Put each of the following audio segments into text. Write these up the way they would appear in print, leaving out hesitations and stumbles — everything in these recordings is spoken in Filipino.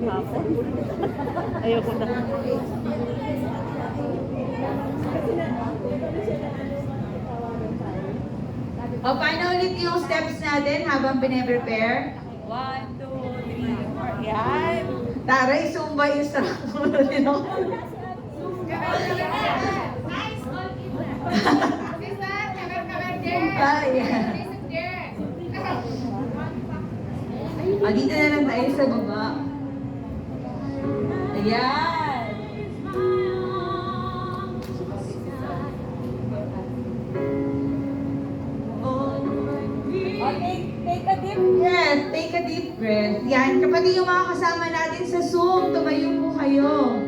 hapon. Ayoko na. O, paano ulit yung steps natin habang pine-prepare? 1, 2, 3, 4. Yan. Taray, Zumba instructor din ako. Dito na lang tayo sa baba. Ayan. Take a deep Yes, take a deep breath. Yan, kapag yung mga kasama natin sa Zoom, tumayo po kayo.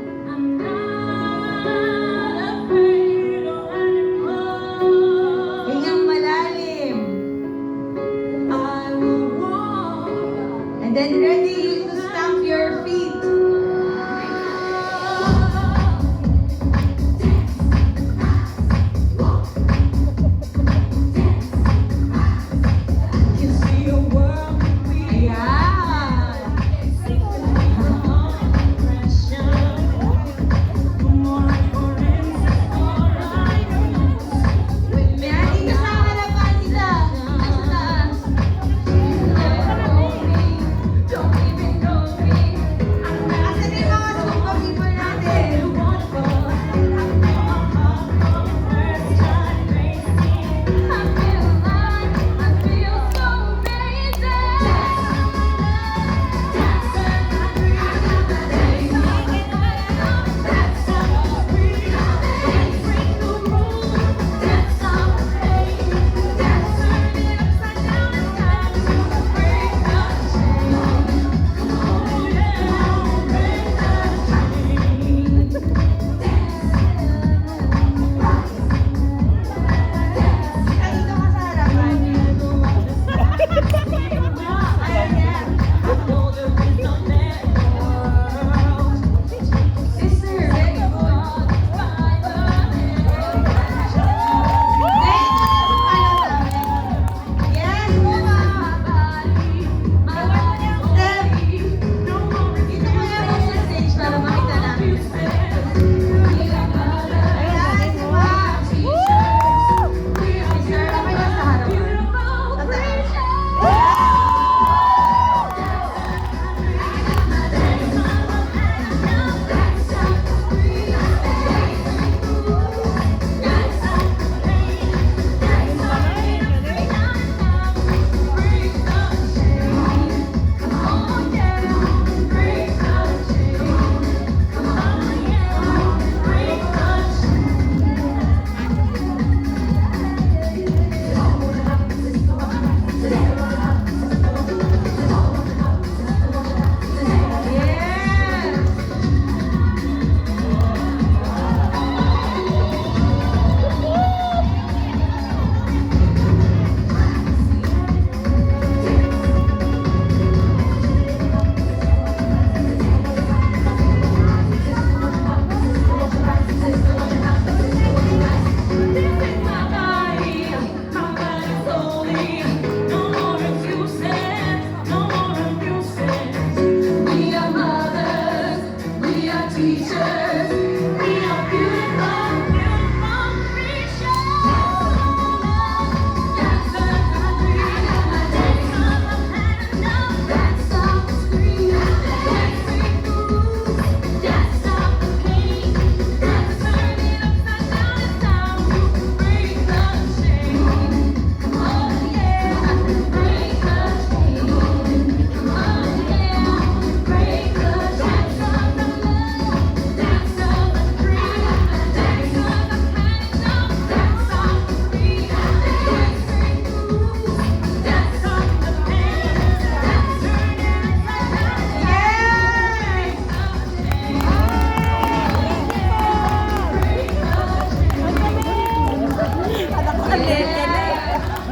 Hingang malalim. And then ready to stamp your feet.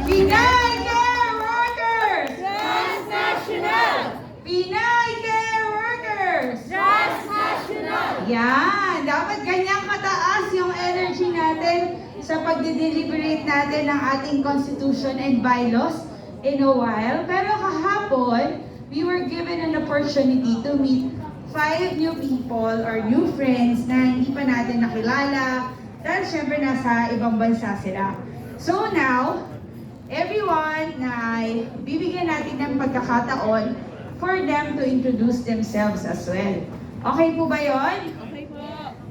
Pinay Careworkers! Transnational! Pinay Careworkers! Transnational! Yan! Dapat ganyang kataas yung energy natin sa pagdideliberate natin ng ating Constitution and bylaws in a while. Pero kahapon, we were given an opportunity to meet 5 new people or new friends na hindi pa natin nakilala dahil syempre nasa ibang bansa sila. So now, everyone na bibigyan natin ng pagkakataon for them to introduce themselves as well. Okay po ba yon? Okay po.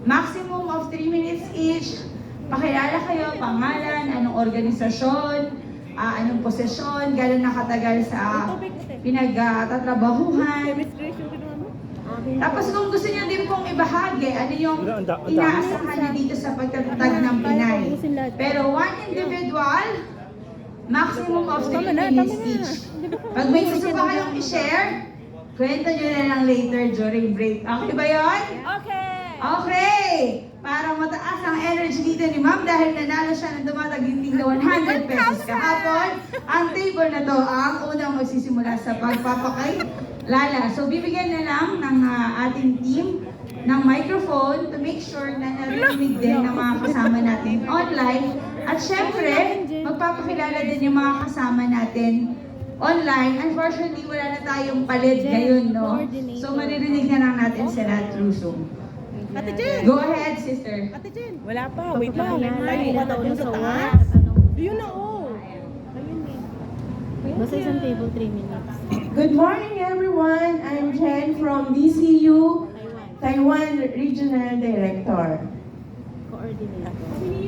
Maximum of 3 minutes each. Pakilala kayo, pangalan, anong organisasyon, anong posisyon, gano'n nakatagal sa pinagtatrabahuhan. Tapos kung gusto niyo din pong ibahagi, ano yung inaasahan niyo dito sa pagtatag ng Pinay. Pero one individual, maximum of 3 minutes each. Pag may gusto pa kayong i-share, kwento nyo na lang later during break. Okay ba yun? Okay. Okay! Para mataas ang energy dito ni Ma'am dahil nanalo siya ng dumataginting na 100 pesos kahapon, ang table na to ang unang magsisimula sa pagpapakilala. So bibigyan na lang ng ating team ng microphone to make sure na narinig din ng mga kasama natin online. At syempre, magpapakilala din yung mga kasama natin online. Unfortunately, wala na tayong palit ngayon, no? So maririnig na lang natin sila through Zoom. Ate Jen! Go ahead, sister. Ate Jen! Wala pa, wait lang. Tayo pa daw dun sa taas. Yun na, oh. Ayun eh. Basta isang table, 3 minutes. Good morning, everyone. I'm Jen from DCU, Taiwan Regional Director. Coordinator.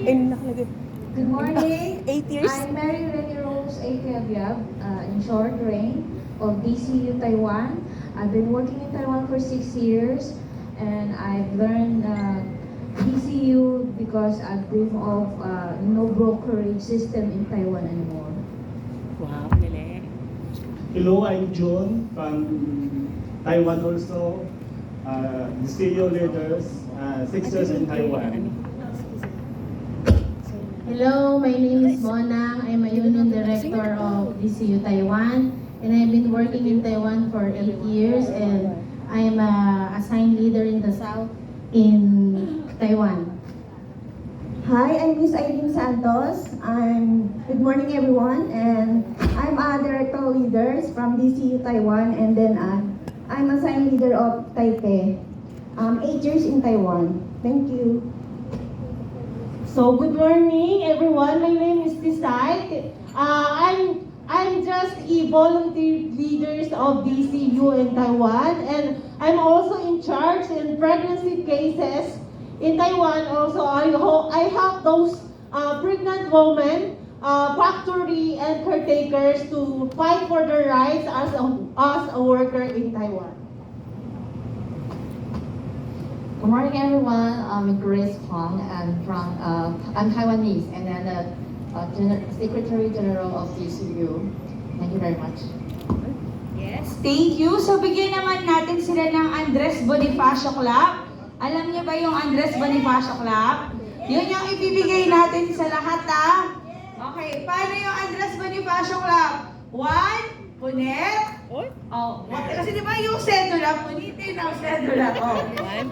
Ay, nakalagay. Good morning. 8 years. I'm Mary Renny Rose Akeabiab, in short rank of DCU Taiwan. I've been working in Taiwan for 6 years, and I've learned DCU because I dream of no brokerage system in Taiwan anymore. Wow, galing. Hello, I'm John from Taiwan also. The CEO leaders, 6 years in Taiwan. Hello, my name is Monang. I'm a union director of DCU Taiwan, and I've been working in Taiwan for 8 years, and I'm a assigned leader in the South in Taiwan. Hi, I'm Miss Aileen Santos. Good morning, everyone, and I'm a director leaders from DCU Taiwan, and then I'm assigned leader of Taipei. 8 years in Taiwan. Thank you. So good morning, everyone. My name is Tisay. I'm just a volunteer leaders of DCU in Taiwan, and I'm also in charge in pregnancy cases in Taiwan. Also, I help those pregnant women, factory and caretakers to fight for their rights as a worker in Taiwan. Good morning, everyone. I'm Grace Huang. I'm Taiwanese, and I'm the Secretary General of DCU. Thank you very much. Yes, thank you. So bigyan naman natin sila ng Andres Bonifacio Clap. Alam niyo ba yung Andres Bonifacio Clap? Yun yung ibibigay natin sa lahat, ha? Okay, paano yung Andres Bonifacio Clap? 1, punet. Oh, kasi di ba yung sedula, punitin ang sedula.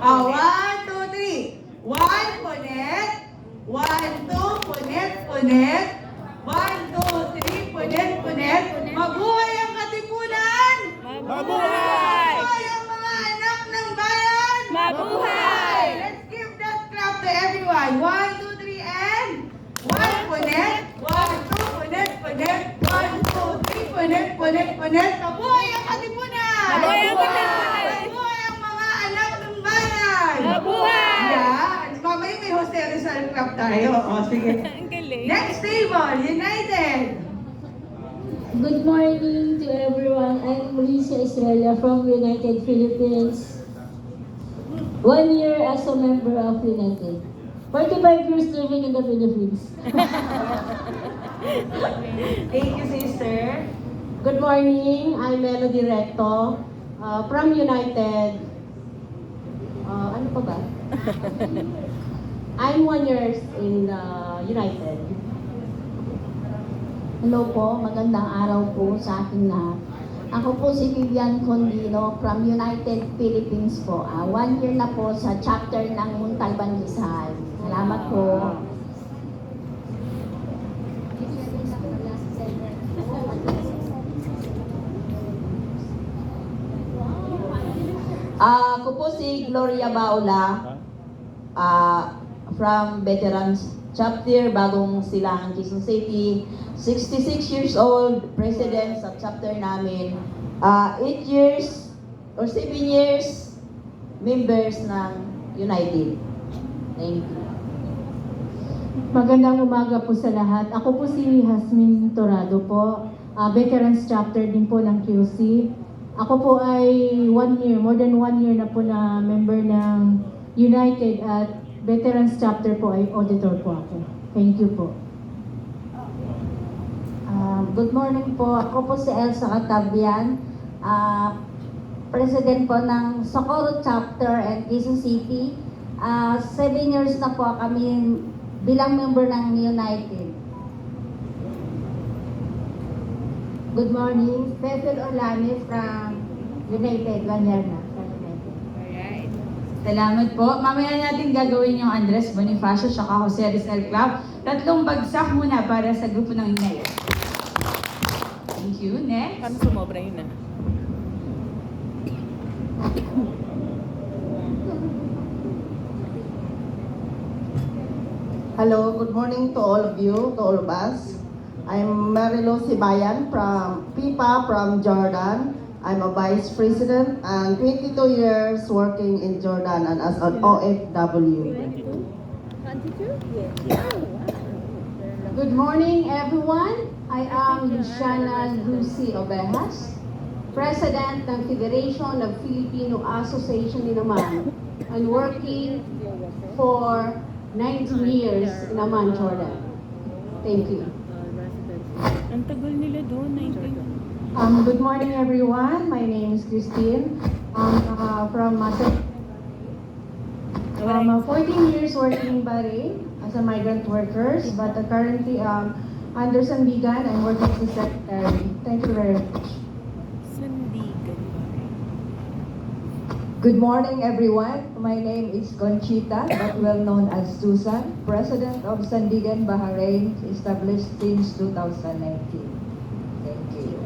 Oh, 1, 2, 3. 1, punet. 1, 2, punet, punet. 1, 2, 3, punet, punet. Mabuhay ang katipunan! Mabuhay! Mabuhay ang mga anak ng bayan! Mabuhay! Let's give that clap to everyone. 1, 2, 3, and 1, punet. 1, 2, punet, punet. 1, 2, 3, punet, punet, punet. Mabuhay ang katipunan! Mabuhay ang katipunan! Mabuhay ang mga anak ng bayan! Mabuhay! Yan. Mamaya may Jose Rizal Club tayo. O, sige. Ang galing. Next table, United. Good morning to everyone. I'm Mauricia Estrella from United Philippines. 1 year as a member of United. 45 years living in the Philippines. Thank you, sister. Good morning. I'm Melody Recto from United. Ano pa ba? I'm 1 year in United. Hello po, magandang araw po sa ating lahat. Ako po si Vivian Condino from United Philippines po. 1 year na po sa chapter ng Muntalban Rizal. Salamat po. Ako po si Gloria Baula, from Veterans Chapter, Bagong Silangan, Quezon City. 66 years old, president sa chapter namin. 8 years or 7 years, members ng United. Thank you. Magandang umaga po sa lahat. Ako po si Hasmin Torado po, Veterans Chapter din po ng QC. Ako po ay 1 year, more than 1 year na po na member ng United at Veterans Chapter po ay auditor po ako. Thank you po. Good morning po. Ako po si Elsa Catavian, President po ng Socorro Chapter and Quezon City. 7 years na po kami bilang member ng United. Good morning, Cecil Orlane from United. 1 year na. Alright. Salamat po. Mamaya natin gagawin yung Andres Bonifacio at Jose Rizal Club. 3 bagsak muna para sa grupo ng United. Thank you. Next. Paano sumobra yun ah? Hello, good morning to all of you, to all of us. I'm Marilo Sibayan from PIPA from Jordan. I'm a vice president and 22 years working in Jordan and as an OFW. Good morning, everyone. I am Luciana Lucy Ovejas, President ng Federation of Filipino Association in Amman, and working for 19 years in Amman, Jordan. Thank you. Ang tagal nila doon, 19. Good morning everyone. My name is Christine. From 14 years working in Bahrain as a migrant workers, but currently under Sandigan, I'm working as a secretary. Thank you very much. Sandigan. Good morning, everyone. My name is Conchita, but well known as Susan, President of Sandigan, Bahrain, established since 2019. Thank you.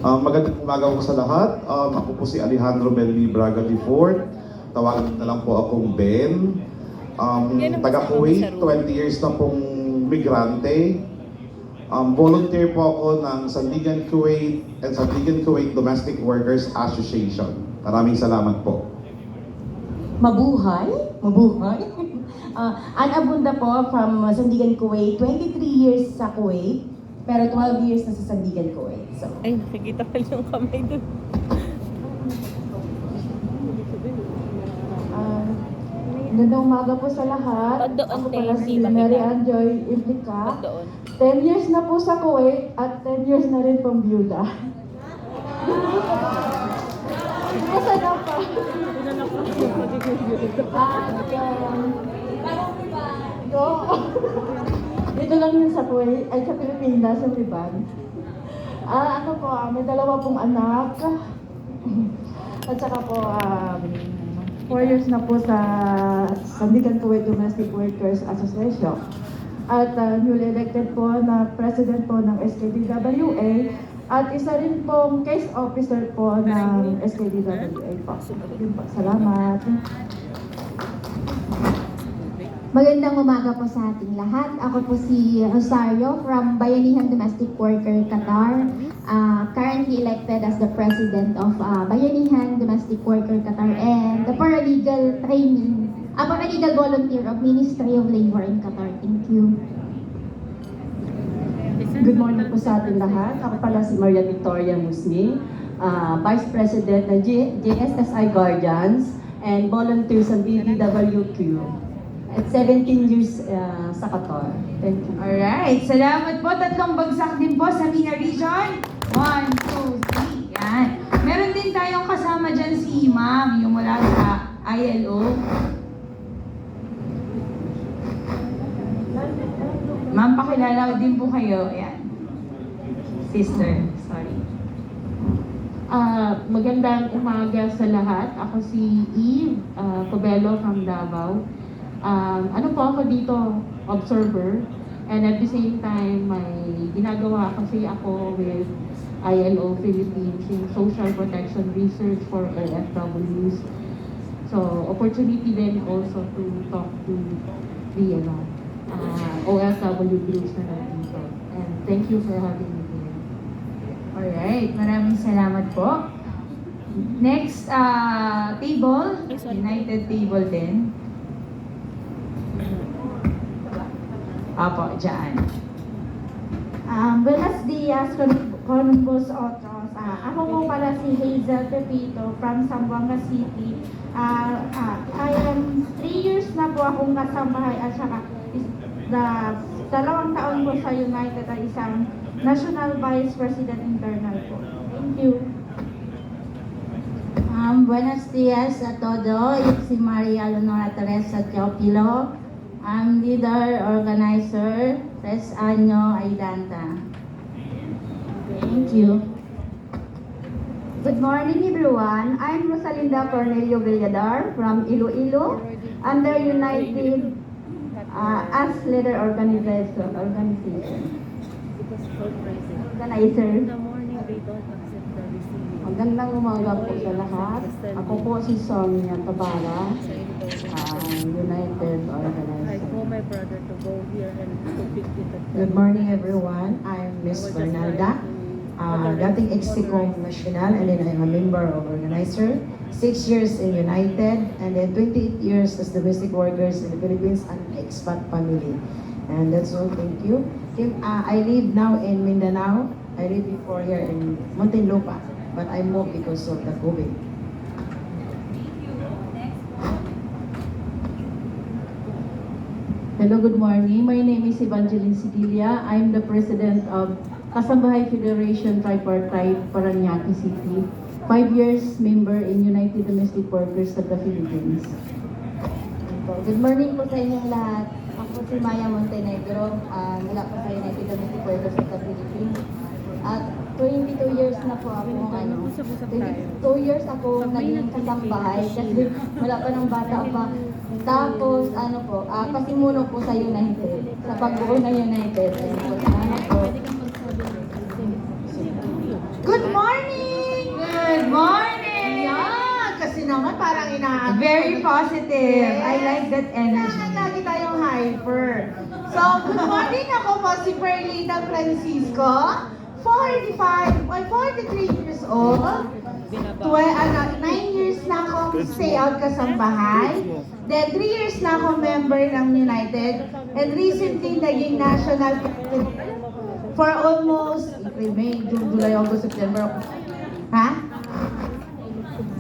Magandang umaga po sa lahat. Ako po si Alejandro Belli Braga IV. Tawagin na lang po akong Ben. Taga Kuwait, 20 years na pong migrante. Volunteer po ako ng Sandigan Kuwait and Sandigan Kuwait Domestic Workers Association. Maraming salamat po. Mabuhay. Ana Bunda po from Sandigan Kuwait. 23 years sa Kuwait, pero 12 years na sa Sandigan Kuwait. So, Ay, nakikita pa yung kamay doon. Magandang umaga po sa lahat. Pagdoon, Ako tayo, pala si hindi ba Mary kita? Ann Joy Implica. Pagdoon. 10 years na po sa Kuwait at 10 years na rin pang byuda. Kasi na pa. Dito lang yun sa Kuwait, ay sa Pilipinas, sa Liban. May 2 pong anak. At saka po, 4 years na po sa Sandigan Kuwait Domestic Workers Association. At newly elected po na president po ng SKDWA at isa rin pong case officer po ng SKDWA po. Yun po. Salamat. Magandang umaga po sa ating lahat. Ako po si Rosario from Bayanihan Domestic Worker Qatar. Currently elected as the president of Bayanihan Domestic Worker Qatar and the paralegal paralegal volunteer of Ministry of Labor in Qatar. Thank you. good morning po sa ating lahat. Ako pala si Maria Victoria Musni, Vice President ng JSSI Guardians and volunteer sa BBWQ. At 17 years sa Qatar. Thank you. Alright, salamat po. 3 bagsak din po sa MENA region. 1, 2, 3. Yan. Meron din tayong kasama dyan si Ma'am, yung mula sa ILO. Ma'am, pakilala din po kayo. Ayan. Sister, sorry. Magandang umaga sa lahat. Ako si Eve Cobelo from Davao. Ano po ako dito, observer. And at the same time, may ginagawa kasi ako with ILO Philippines in social protection research for OFWs. So, opportunity then also to talk to the OFW groups na nandito. And thank you for having me here. Alright, maraming salamat po. Next table, United Table din. Apo, dyan. Buenos dias, Columbus Otros. Ako po pala si Hazel Pepito from Zamboanga City. I am 3 years na po akong kasambahay at saka 2 taon po sa United at isang National Vice President Internal po. Thank you. Buenos dias a todo. Yo si Maria Leonora Teresa Teopilo. I'm leader organizer 3 año Aidanta. Thank you. Good morning everyone. I'm Rosalinda Cornelio Villadar from Iloilo under United as leader organizer. Magandang umaga po sa lahat. Ako po si Sonia Tabara, United Organizer. Good morning everyone. I'm Miss Bernalda, dating ex-Ticom National, and then I'm a member of organizer. 6 years in United, and then 28 years as domestic workers in the Philippines and expat family. And that's all, thank you. I live now in Mindanao. I lived before here in Muntinlupa, but I moved because of the COVID. Hello, good morning. My name is Evangeline Sidilia. I'm the president of Kasambahay Federation Tripartite, Paranaque City. 5 years member in United Domestic Workers of the Philippines. Good morning po sa inyong lahat. Ako si Maya Montenegro, mula po sa United Domestic Workers of the Philippines. At 22 years na po ako, 22 years ako naging kasambahay kasi wala pa ng bata pa. Tapos, pasimuno po sa United, sa pagbuo ng United. Salamat po. Good morning! Good morning! Yeah, kasi naman parang Very positive. I like that energy. Lagi tayong hyper. So, good morning. Ako po si Perlita Francisco. 43 years old. 9 years na akong stay out kasambahay. Then 3 years na akong member ng United. And recently naging national for almost April, May, June, July, August, September.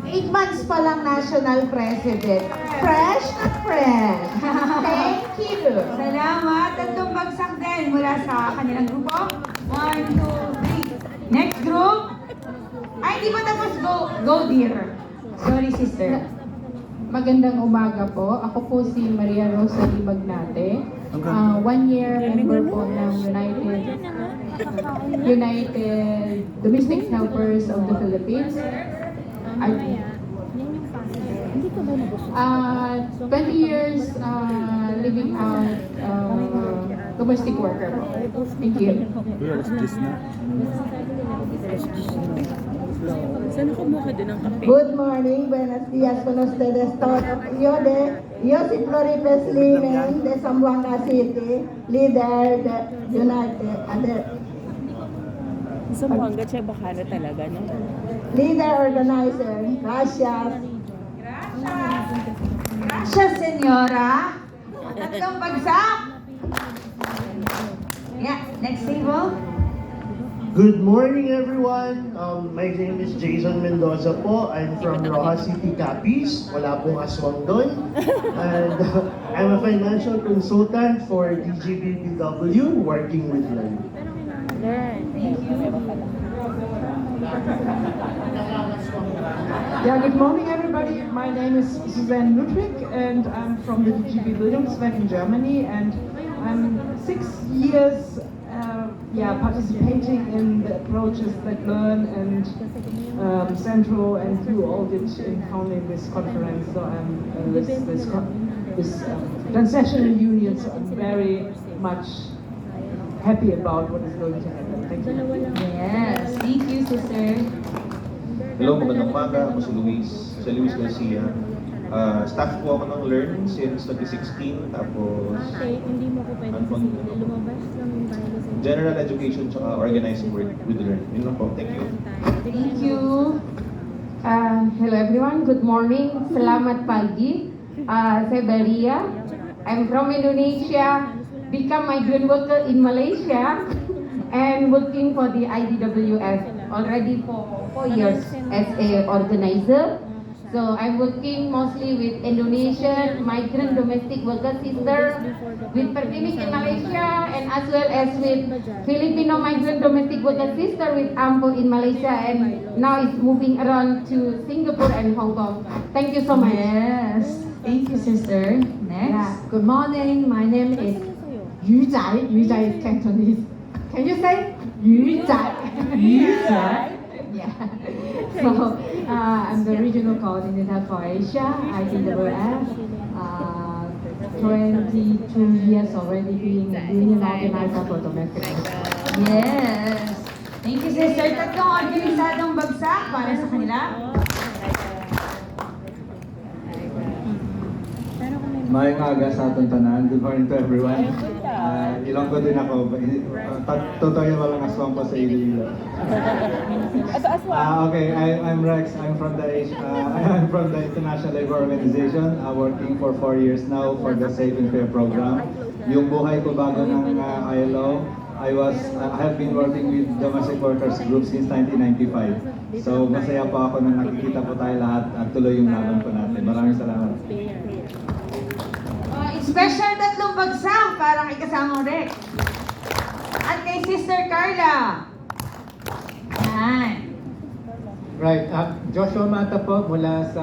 8 months pa lang national president. Fresh na fresh. Thank you. Salamat. Tatlong bagsak din mula sa kanilang grupo. 1, 2, 3. Next group. Ay, di ba tapos go dear. Sorry, sister. Magandang umaga po. Ako po si Maria Rosa Limagnate. 1 year member po ng United Domestic Helpers of the Philippines. 20 years living out domestic worker po. Thank you. Good morning, buenos días con ustedes todos. Yo si Floripes Limen de Zamboanga City, leader de United. Zamboanga, Chebacana talaga, no? Leader organizer. Gracias. Gracias, senyora. Tatlong bagsak. Yeah, next table. Good morning, everyone. My name is Jason Mendoza po. I'm from Rojas City, Capiz. Wala pong aswang doon. And I'm a financial consultant for DGBBW, working with Learn. Thank you. Yeah, good morning, everybody. My name is Suzanne Ludwig, and I'm from the DGB Bildungswerk in Germany, and I'm 6 years participating in the approaches that Learn and Centro and you all did in founding this conference. So I'm this Transnational Union, so I'm very much happy about what is going to happen. Thank you. Yes, thank you, sister. Hello, magandang umaga. Ako si Luis. Si Luis Garcia. Staff po ako ng Learn since 2016. Tapos, Hindi mo ko pwede lumabas lang yung bylaws. General Education tsaka Organizing with Learn. Yun lang po. Thank you. Thank you. Hello everyone, good morning. Selamat pagi. Saya Belia. I'm from Indonesia. Become migrant worker in Malaysia and working for the IDWF already for 4 years as a organizer. So I'm working mostly with Indonesian migrant domestic worker sister, with Pertimis in Malaysia, and as well as with Filipino migrant domestic worker sister with AMPO in Malaysia, and now it's moving around to Singapore and Hong Kong. Thank you so much. Yes, thank you, sister. Next. Yeah. Good morning. My name is Yu Zai. Yu Zai is Cantonese. Can you say Yu Zai? Yu Zai. Yeah. So I'm the regional coordinator for Asia, IDWF. 22 years already being union organizer for domestic. Yes. Thank you, sister. Tatlong organisadong bagsak para sa kanila. Mayang aga sa atong tanan. Good morning to everyone. Ilonggo din ako. Totoo yung walang aswang pa sa Iloilo. Okay, I'm Rex. I'm from the International Labor Organization. Working for 4 years now for the Safe and Fair program. Yung buhay ko bago ng ILO, I have been working with domestic workers group since 1995. So masaya po ako nang nakikita po tayo lahat at tuloy yung laban po natin. Maraming salamat. Special tatlong bagsak para kay kasamang Rex. At kay Sister Carla. Yan. Right, Joshua Mata po mula sa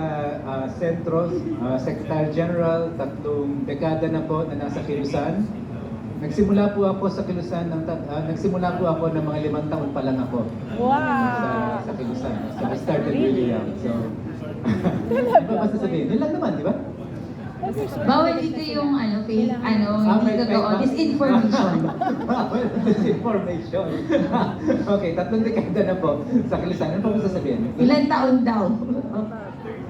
Sentros, Secretary General, 3 dekada na po na nasa Kilusan. Nagsimula po ako sa Kilusan ng mga 5 taon pa lang ako. Wow! Sa Kilusan. So I started really young. So, ano ba sasabihin? Yun lang naman, di ba? Bawal dito yung fake, hindi totoo, disinformation. Disinformation. Okay, 3 dekada na po sa Kilusan. Ano pa mo sasabihin? Ilan taon daw?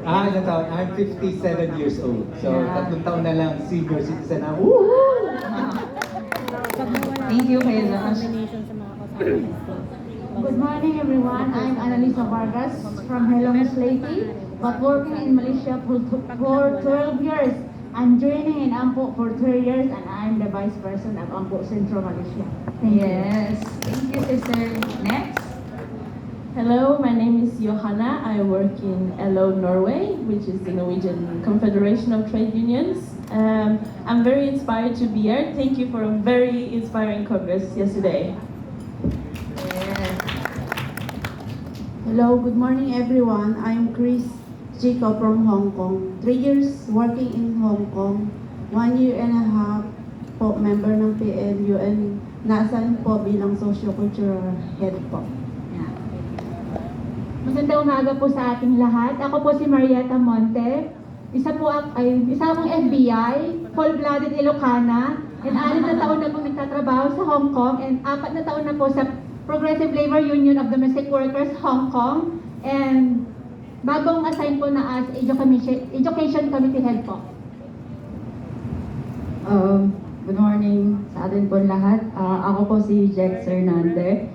Ilan taon? I'm 57 years old. So, 3 taon na lang senior citizen na. Thank you, Kuya Josh. Good morning everyone. I'm Annalisa Vargas from Hello Miss Lady, but working in Malaysia for 12 years. I'm joining in AMPO for 3 years and I'm the Vice President of AMPO Central Malaysia. Thank you. Thank you, sister. Next. Hello, my name is Johanna. I work in LO Norway, which is the Norwegian Confederation of Trade Unions. I'm very inspired to be here. Thank you for a very inspiring congress yesterday. Hello, good morning everyone. I'm Chris Chico from Hong Kong. 3 years working in Hong Kong. 1 year and a half po member ng PLU and nasaan po bilang socio-cultural head po. Magandang umaga po sa ating lahat. Ako po si Marietta Monte. Isa akong FBI, full-blooded Ilocana, and 6 na taon na po nagtatrabaho sa Hong Kong, and 4 na taon na po sa Progressive Labor Union of Domestic Workers, Hong Kong, and bagong assign po na as Education Committee Head po. Good morning sa atin po lahat. Ako po si Jex Hernandez,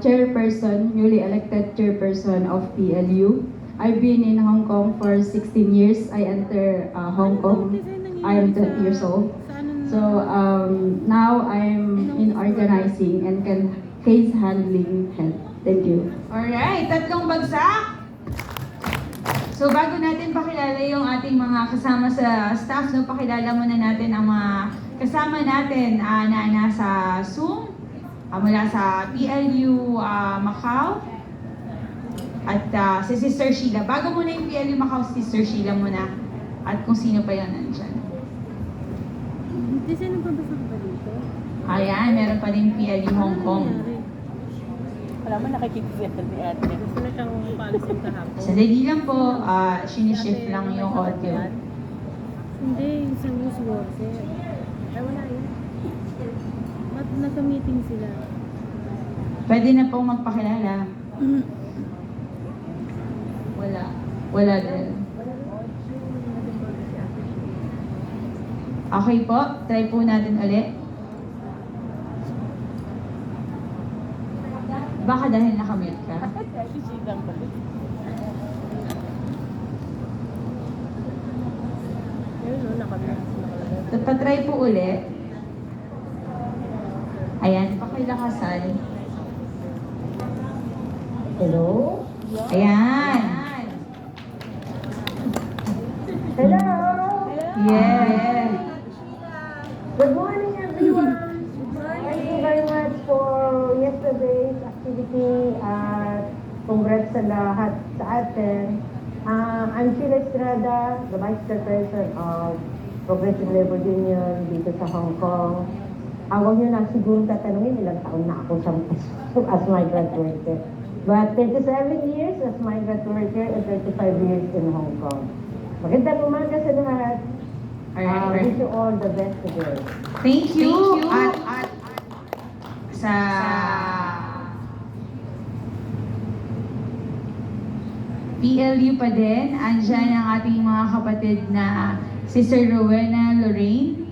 chairperson, newly elected chairperson of PLU. I've been in Hong Kong for 16 years. I enter Hong Kong. I am 20 years old. So now I'm in organizing and case handling help. Thank you. Alright, 3 bagsak. So bago natin pakilala yung ating mga kasama sa staff, pakilala muna natin ang mga kasama natin na nasa Zoom, mula sa PLU Macau, at si Sister Sheila. Bago muna yung PLU Macau, si Sister Sheila muna, at kung sino pa yun nandyan. Hindi siya nagbabasa pa dito? Ayan, meron pa din PLU Hong Kong. Wala mo nakikita ni ate. Gusto na siyang policy kahapon. Sandali lang po, sinishift lang yung audio. Hindi, yung sa news worker. Ay, wala yun. nasa meeting sila. Pwede na pong magpakilala. Wala. Wala din. Okay po, try po natin ulit. Baka dahil nakamute ka. Patry po ulit. Ayan, pakilakasan. Hello? Ayan. Hello? Yes. Good morning, everyone. Thank you very much for yesterday's activity at congrats sa lahat sa atin. I'm Sheila Estrada, the Vice Chairperson of Progressive Labor Union dito sa Hong Kong. Huwag nyo na siguro tatanungin ilang taon na ako as migrant worker. But 37 years as migrant worker and 35 years in Hong Kong. Magandang umaga sa lahat. Wish you all the best today. Thank you. At sa PLU pa din, andyan ang ating mga kapatid na Sister Rowena Lorraine.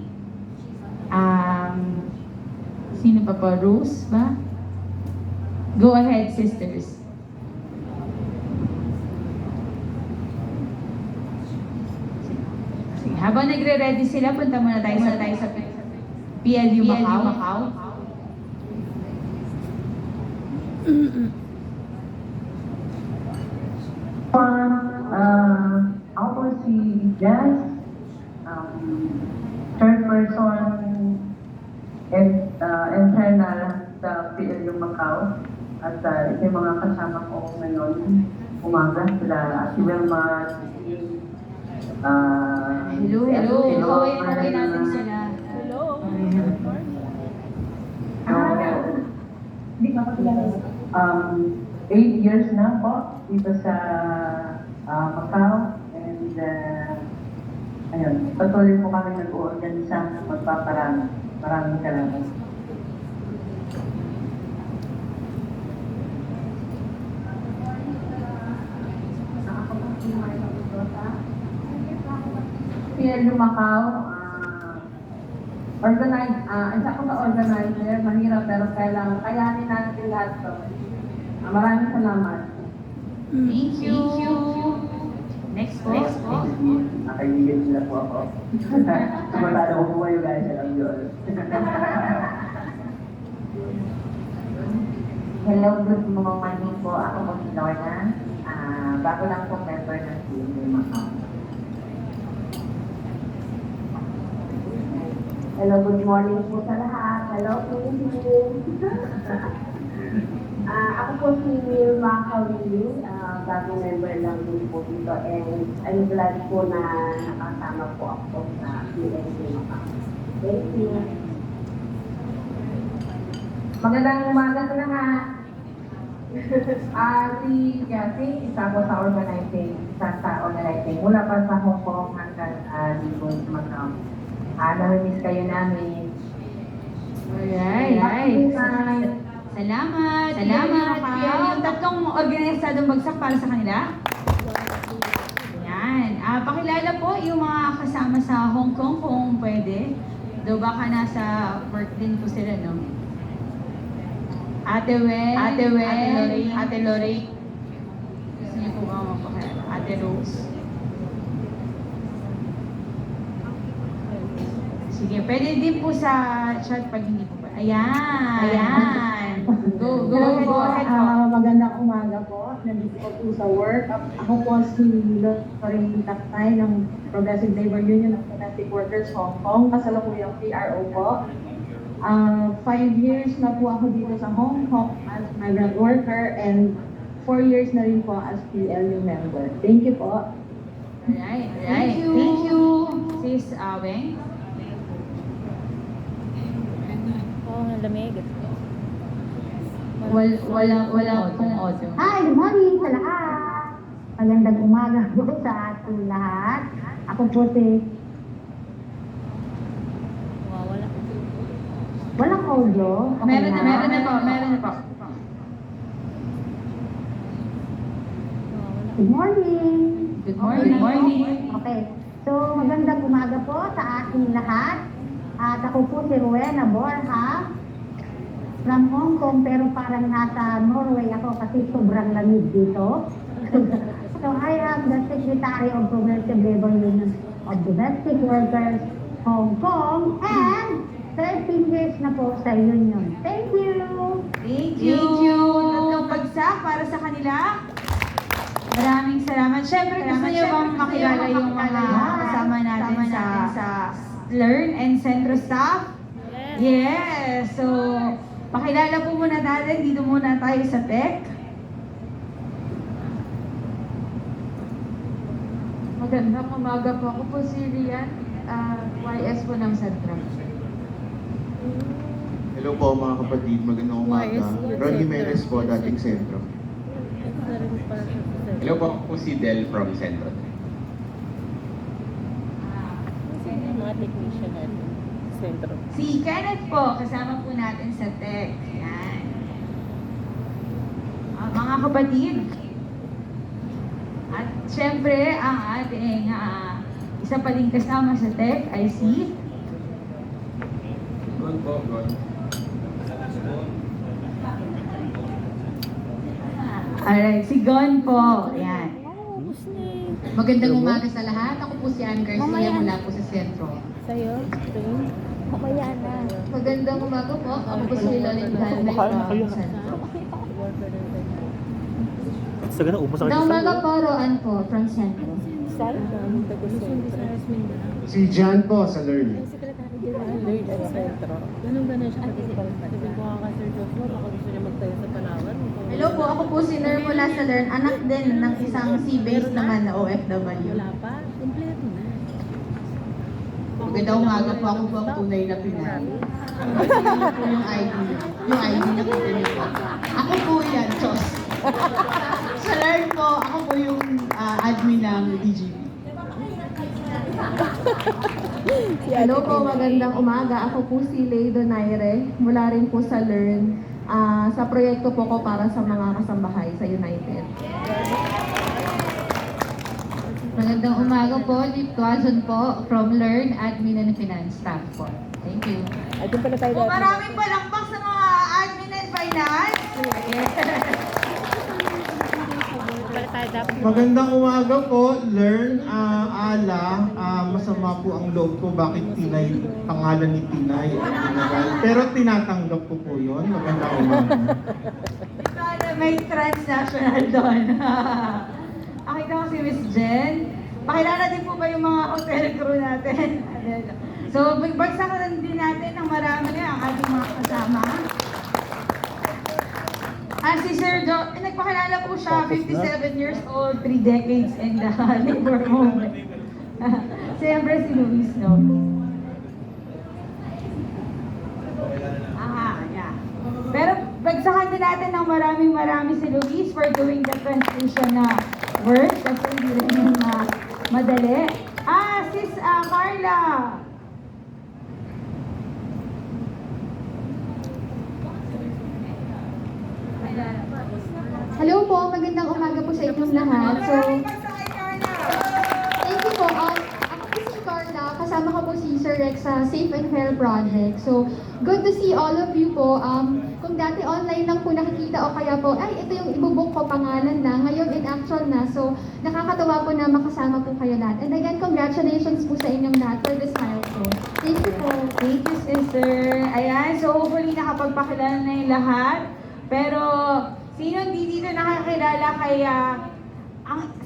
Sino pa po? Rose ba? Go ahead, sisters. Sige, habang nagre-ready sila, punta muna tayo sa PLU Macau. Ako po si Jazz, chairperson internal sa PLU Macau. At yung mga kasama ko ngayon, umaga, sila si Wilma, Hello. Okay natin sila. Hello. Hindi ka pakilala. 8 years na po dito sa Macau. And ayun, patuloy po kami nag-uorganisa ng magpaparami. Maraming salamat. PLU Macau, isa ko sa organizer, mahirap pero kayanin natin lahat to. Maraming salamat. Thank you. Next po. Nakailigid nila po ako. Sumatalo ko po kayo guys, alam nyo. Hello, good morning po. Ako po si Lorna. Bago lang po member ng PLU Macau. Hello, good morning po sa lahat. Hello, Pinay. Ako po si Wilma Kawili, bagong member lang din po dito. And I'm glad po na nakasama po ako sa PLU Macau. Thank you. Magandang umaga sa lahat. Si Jassie, isa ko sa organizing mula pa sa Hong Kong hanggang dito sa Macau. Namimiss kayo namin. Alright. Salamat. Yung tatlong organisadong bagsak para sa kanila. Yan. Pakilala po yung mga kasama sa Hong Kong kung pwede. Do baka nasa work din po sila, no? Ate Wen, Ate Lorraine. Gusto niyo po ba mapakilala? Ate Rose. Sige, pwede din po sa chat pag hindi po ba. Ayan. Go ahead po. Magandang umaga po. Nandito po sa work. Ako po si Lorraine Taktay ng Progressive Labor Union of Domestic Workers Hong Kong. Kasalukuyang PRO po. 5 years na po ako dito sa Hong Kong as migrant worker and 4 years na rin po as PLU member. Thank you po. Alright. Thank you. Sis Weng. Lamig. Wala pong audio. Hi, good morning sa lahat. Magandang umaga po sa ating lahat. Ako po si... Wala. Walang audio? Okay Meron na po. Good morning. Good morning. Okay. So, magandang umaga po sa ating lahat. At ako po si Rowena Borja from Hong Kong, pero parang nasa Norway ako kasi sobrang lamig dito. So, I am the Secretary of Progressive Labor Union of Domestic Workers, Hong Kong, and 13 years na po sa union. Thank you! Thank you! Tatlong bagsak para sa kanila. Maraming salamat. Siyempre, gusto niyo bang makilala yung mga kasama natin sa Learn and Centro staff? Yes! So, pakilala po muna natin. Dito muna tayo sa tech. Magandang umaga po. Ako po si Rian, YS po ng Centro. Hello po mga kapatid, magandang umaga. Ron Jimenez po, dating Sentro. Hello po, ako po si Del from Centro. Mga technician natin, Centro. Si Kenneth po, kasama po natin sa tech. Yan. Mga kapatid, at syempre, ang ating isa pa rin kasama sa tech ay si Gon po, Gon. Alright, si Gon po. Ayan. Magandang umaga sa lahat. Ako po si Ann Garcia mula po sa Sentro. Sa'yo? Mamaya na. Magandang umaga po. Ako po si Lolin Galvez from Sentro. Magandang umaga po, Roan po, from Sentro. Si Jan po sa Learn. Learn at Centro. Ganun siya. Sabi ko nga Sir Joshua, baka gusto niya magtayo sa Palawan. Hello po, ako po si Ner mula sa Learn. Anak din ng isang sea-based naman na OFW. Wala pa. Kompleto na. Magandang umaga po. Ako po ang tunay na Pinay. Ano po yung ID niyo? Yung ID na kita niyo po. Ako po yan, Chos. Sa Learn po, ako po yung admin ng DGB. Hello po, magandang umaga. Ako po si Lay Donaire, mula rin po sa Learn. Sa proyekto po ko para sa mga kasambahay sa United. Magandang umaga po. Lip Tuazon po from Learn, Admin and Finance staff po. Thank you. Maraming palakpak sa mga admin and finance. Magandang umaga po, Learn, Ala, masama po ang loob ko bakit Pinay, pangalan ni Pinay. Pero tinatanggap ko po yun. Magandang umaga. May Transnational doon. Nakita ko si Miss Jen. Pakilala din po ba yung mga hotel crew natin? So, bagsakan din natin ng marami ang ating mga kasama. Si Sir Jo, nagpakilala po siya, 57 years old, 3 decades in the labor movement. Siyempre si Luis, no? Yeah. Pero bagsakan din natin ng marami si Luis for doing the translation na work. Kasi hindi rin yung madali. Sis Carla. Hello po, magandang umaga po sa inyong lahat. So, thank you po. Ako po si Carla, kasama ko po si Sir Rex sa Safe and Fair Project. So, good to see all of you po. Kung dati online lang po nakikita o kaya po, ay, ito yung ibubuk ko pangalan na. Ngayon in actual na. So, nakakatawa po na makasama po kayo lahat. And again, congratulations po sa inyong lahat for this milestone. Thank you po. Thank you, sister. Ayan, so hopefully nakapagpakilala na yung lahat. Pero, sino hindi dito nakakilala kay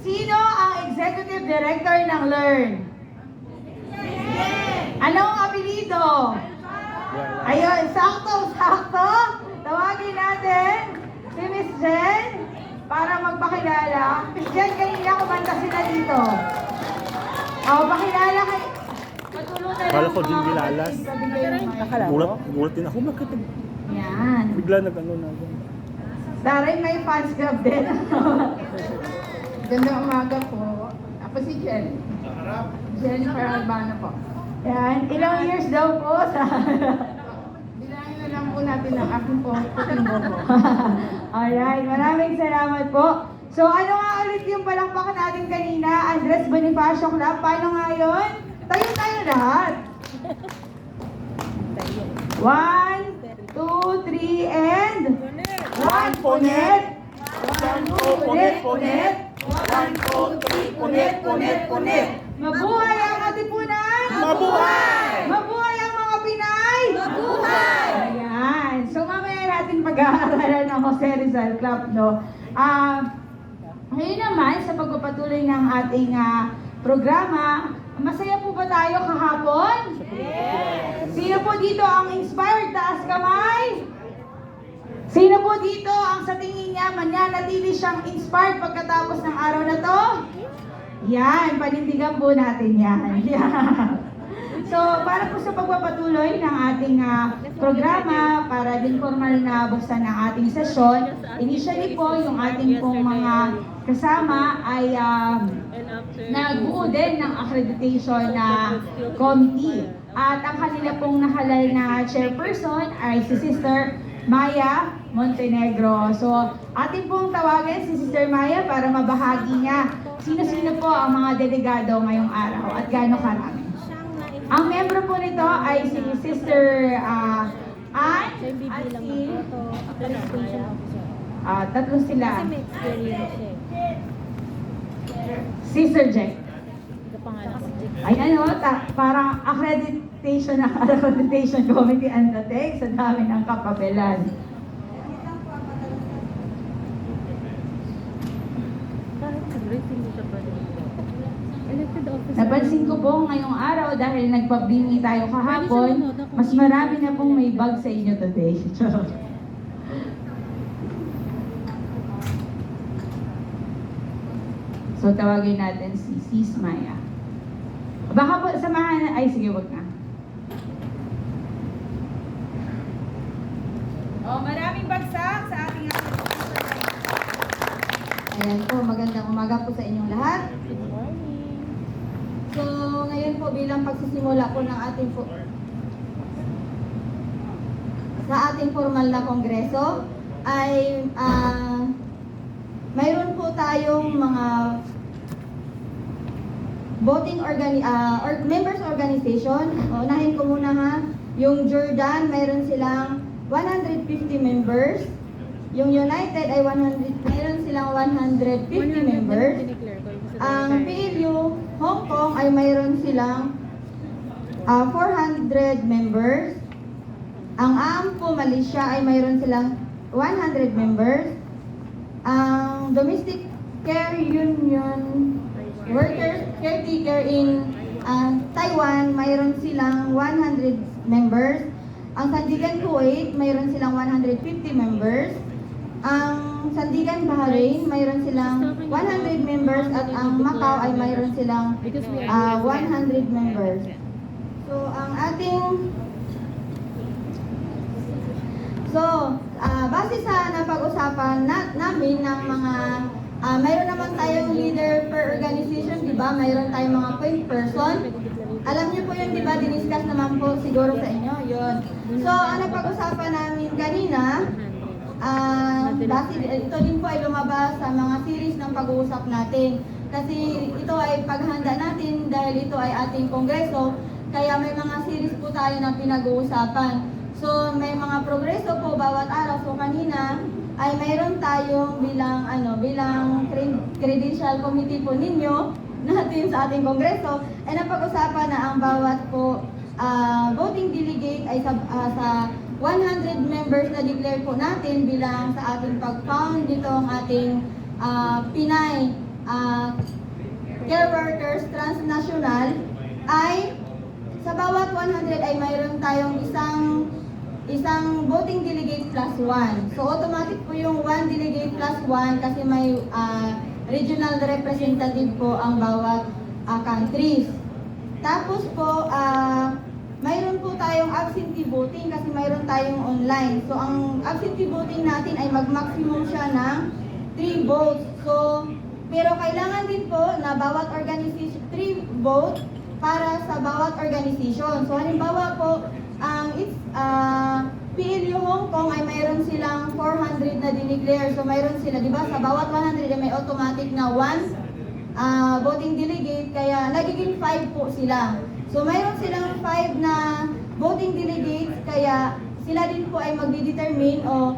sino ang Executive Director ng Learn? Anong apelido? Ayun, sakto. Tawagin natin si Miss Jen para magpakilala. Miss Jen, kanina kumanta sila dito. Pakilala kay... Patulungan Kala ko din nilalas. Gulat din ako. Bakit? Yan. Bigla nag-ano na. Daray may fans club din. Magandang umaga po. Ako si Jen. Jennifer Albano po. Yan. Ilang years daw po sa... Bilangin na lang natin ang aking puting bobo. Alright, maraming salamat po. So ano nga ulit yung palakpakan natin kanina, Andres Bonifacio Club, paano nga yun? Tayo lahat. 1, 2, 3, and 1, punit. 1, 2, punit, punit. 1, 2, 3, punit, punit, punit. Mabuhay ang katipunan! Mabuhay! Mabuhay ang mga Pinay! Mabuhay! Ayan. So mamaya natin pag-aaralan ng Jose Rizal Club, no? Ngayon naman, sa pagpapatuloy ng ating programa, masaya po ba tayo kahapon? Yes! Sino po dito ang inspired? Taas kamay! Sino po dito ang sa tingin niya mananatili siyang inspired pagkatapos ng araw na to? Yan, panindigan po natin yan. So, para po sa pagpapatuloy ng ating programa, para din formal na buksan ng ating sesyon, initially po, yung ating pong mga kasama ay nagbuo din ng accreditation na committee. At ang kanila pong nahalal na chairperson ay si Sister Maya Montenegro. So, ating pong tawagan si Sister Maya para mabahagi niya sino-sino po ang mga delegado ngayong araw at gaano karami. Ang membro po nito ay si Sister Ann at si tatlo sila. Sister Jack. Ay ano, parang accreditation committee ang dating sa dami ng kapabelan. Napansin ko po ngayong araw dahil nagpabingi tayo kahapon, mas marami na pong may bag sa inyo today. So tawagin natin si Sis Maya. Baka po samahan na, ay sige wag na. Maraming bagsak sa ating Ayan po, magandang umaga po sa inyong lahat. So, ngayon po bilang pagsisimula po ng ating sa ating formal na kongreso ay mayroon po tayong mga voting members organization. Unahin ko muna ha. Yung Jordan, mayroon silang 150 members. Yung United ay mayroon silang 150 members. Ang PLU, Hong Kong ay mayroon silang 400 members. Ang AMPO, Malaysia ay mayroon silang 100 members. Ang Domestic Care Union Workers Caretaker in Taiwan, mayroon silang 100 members. Ang Sandigan Kuwait, mayroon silang 150 members. Ang Sandigan Bahrain, mayroon silang 100 members at ang Macau ay mayroon silang 100 members. So, ang ating base sa napag-usapan namin ng mga mayroon naman tayong leader per organization, di ba? Mayroon tayong mga point person. Alam niyo po yun, di ba? Diniscuss naman po siguro sa inyo. Yun. So, ang napag-usapan namin kanina, ito din po ay lumabas sa mga series ng pag-uusap natin. Kasi ito ay paghanda natin dahil ito ay ating kongreso, kaya may mga series po tayo na pinag-uusapan. So may mga progreso po bawat araw. So kanina ay mayroon tayong bilang credential committee po ninyo natin sa ating kongreso ay napag-usapan na ang bawat po voting delegate ay sa 100 members na declare po natin bilang sa ating pag-found nitong ating Pinay Careworkers Transnational ay sa bawat 100 ay mayroon tayong isang voting delegate plus 1. So automatic po yung 1 delegate plus 1 kasi may regional representative po ang bawat countries. Tapos po mayroon po tayong absentee voting kasi mayroon tayong online. So, ang absentee voting natin ay mag-maximum siya ng 3 votes. So, pero kailangan din po na bawat organization, 3 votes para sa bawat organization. So, halimbawa po, PLU Hong Kong ay mayroon silang 400 na dineclare. So mayroon sila, di ba, sa bawat 100 ay may automatic na 1 voting delegate, kaya nagiging 5 po sila. So mayroon silang 5 na voting delegates, kaya sila din po ay magdidetermine o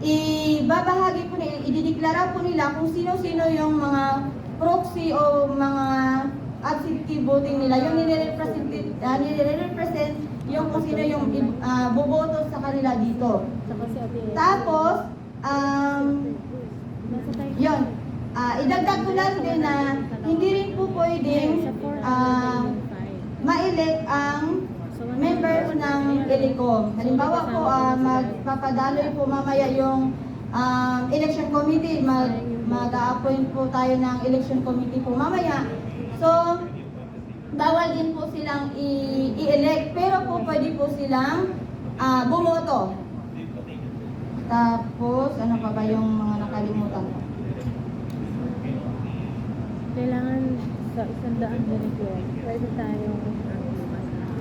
ibabahagi po nila, idideklara po nila kung sino-sino yung mga proxy o mga absentee voting nila, yung nire-represent yung kung sino yung boboto sa kanila dito. Tapos, yun, idagdag ko lang din na hindi rin po pwedeng ma-elect ang members ng ELECOM. Halimbawa po, magpapadaloy po mamaya yung election committee, mag-a-appoint po tayo ng election committee po mamaya. So, bawal din po silang i-elect, pero po pwede po silang bumoto. Tapos, ano pa ba yung mga nakalimutan ko? Kailangan sa 100 dineclare. Pwede tayong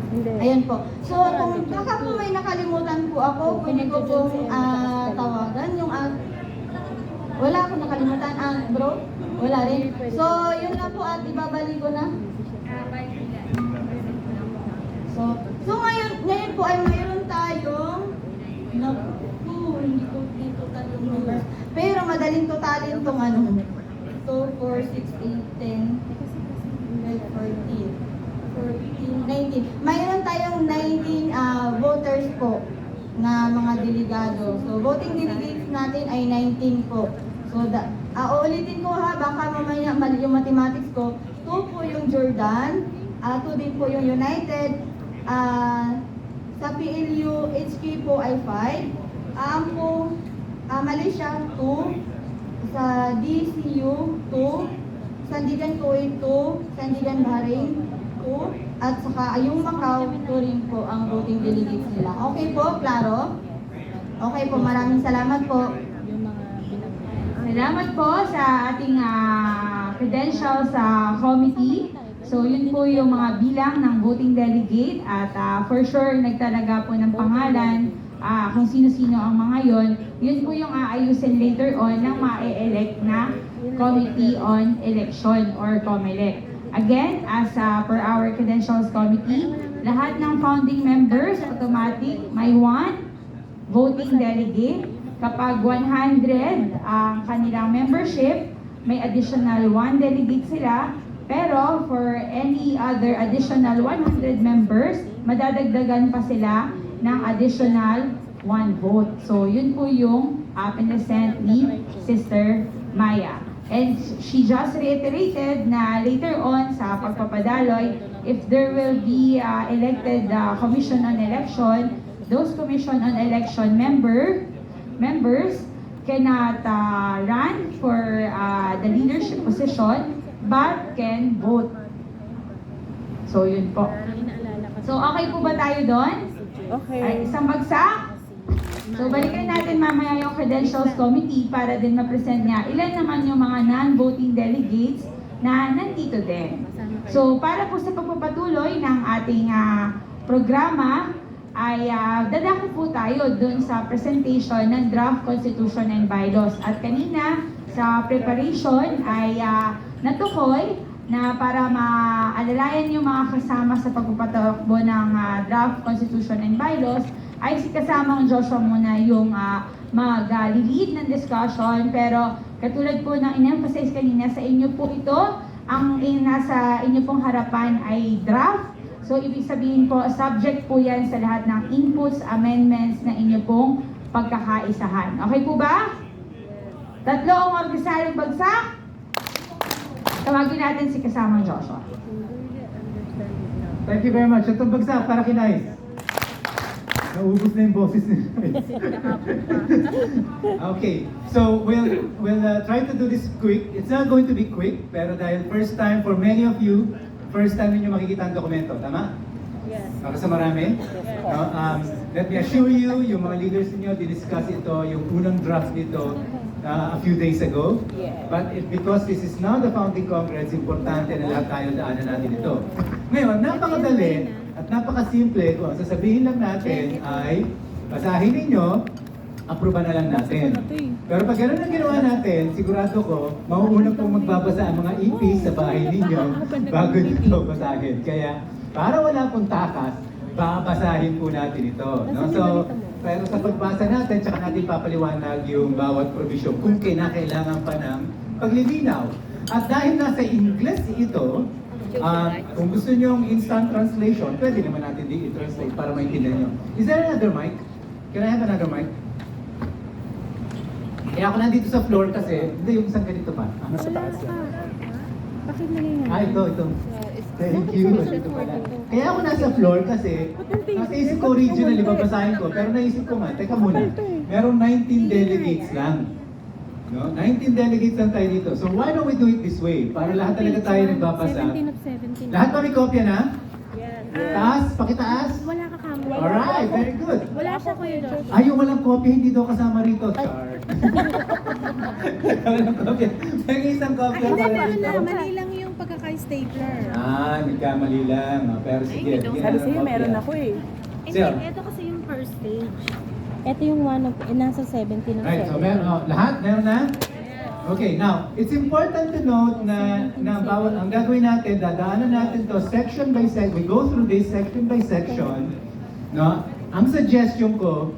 hindi. Ayan po. So, kung baka po may nakalimutan po ako, pwede ko pong tawagan yung wala akong nakalimutan. Bro? Wala rin. So, yun na po at ibabalik ko na. So ngayon po ay mayroon tayong hindi ko dito talong numbers. Pero madaling totalin itong 2, 4, 6, 8, 10, 12, 14, 19. Mayroon tayong 19 voters po na mga delegado. So voting delegates natin ay 19 po. So uulitin ko ha, baka mamaya mali yung mathematics ko. 2 po yung Jordan, 2 din po yung United, sa PLU HQ po ay 5, po Malaysia 2, sa DCU 2, Sandigan Kuwait 2, Sandigan Bahrain 2, at saka yung Macau 2 rin po ang voting delegates nila. Okay po, klaro? Okay po, maraming salamat po. Salamat po sa ating credentials sa committee. So yun po yung mga bilang ng voting delegate at for sure nagtalaga po ng pangalan kung sino-sino ang mga yon. Yun po yung aayusin later on ng ma-elect na Committee on Election or COMELEC. Again, as per our credentials committee, lahat ng founding members automatic may 1 voting delegate. Kapag 100 ang kanilang membership, may additional 1 delegate sila. Pero for any other additional 100 members, madadagdagan pa sila ng additional 1 vote. So yun po yung pinresent ni Sister Maya. And she just reiterated na later on sa pagpapadaloy, if there will be elected Commission on Election, those Commission on Election members cannot run for the leadership position but can vote. So yun po. So okay po ba tayo doon? Okay. Ay, isang bagsak? So balikan natin mamaya yung credentials committee para din ma-present niya ilan naman yung mga non-voting delegates na nandito din. So para po sa pagpapatuloy ng ating programa ay dadako po tayo dun sa presentation ng draft constitution and bylaws. At kanina sa preparation ay natukoy na para maalalayan yung mga kasama sa pagpapatakbo ng draft constitution and bylaws ay si kasamang Joshua muna yung mag-lead ng discussion. Pero katulad po ng in-emphasize kanina, sa inyo po ito, ang nasa inyo pong harapan ay draft. So ibig sabihin po, subject po yan sa lahat ng inputs, amendments na inyo pong pagkakaisahan. Okay po ba? Tatlo ang organisaryong bagsak. Tawagin natin si kasamang Joshua. Thank you very much. Itong bagsak para kinais. Naubos na yung boses nila. Okay, so we'll try to do this quick. It's not going to be quick, pero dahil first time for many of you, first time ninyo makikita ang dokumento, tama? Yes. Para sa marami? Let me assure you, yung mga leaders niyo, diniscuss ito, yung unang draft nito a few days ago. But because this is now the founding Congress, importante na lahat tayo daanan natin ito. Ngayon, napakadali at napakasimple. Kung sasabihin lang natin ay basahin ninyo, approve na lang natin. Pero pag gano'n ang ginawa natin, sigurado ko, mauuna pong magbabasa ang mga EPs sa bahay ninyo bago nito basahin. Kaya, para wala pong takas, babasahin po natin ito. No? So, pero sa pagbasa natin, tsaka natin papaliwanag yung bawat provision kung kinakailangan pa ng paglilinaw. At dahil nasa English ito, kung gusto nyo yung instant translation, pwede naman natin i-translate para maintindihan nyo. Is there another mic? Can I have another mic? Kaya ako nandito sa floor kasi, hindi yung isang ganito pa. Nasa taas yan. Bakit nangyayari? Ito. Thank you. Ito pala. Kaya ako nasa floor kasi, nasa isip ko originally, babasahin ko. Pero naisip ko nga, teka muna, merong 19 delegates lang. No? 19 delegates lang tayo dito. So why don't we do it this way? Para lahat talaga tayo nagbabasa. 17 of 17. Lahat ba may kopya na? Yes. Taas? Pakitaas? Wala ka kamo. Alright, very good. Wala siya, Kuya Josh. Ay, yung walang kopya, hindi daw kasama rito. Char. Walang kopya. May isang kopya. Hindi, meron na. Mali lang yung pagkaka-stapler. Nagkamali lang. Pero sige. Sabi sa'yo, meron ako eh. Sir. Ito kasi yung first stage. Ito yung one of, nasa 17 of 17. Right, so lahat? Meron na? Okay, now, it's important to note na bawat ang gagawin natin, dadaanan natin to section by section. We go through this section by section. No? Ang suggestion ko,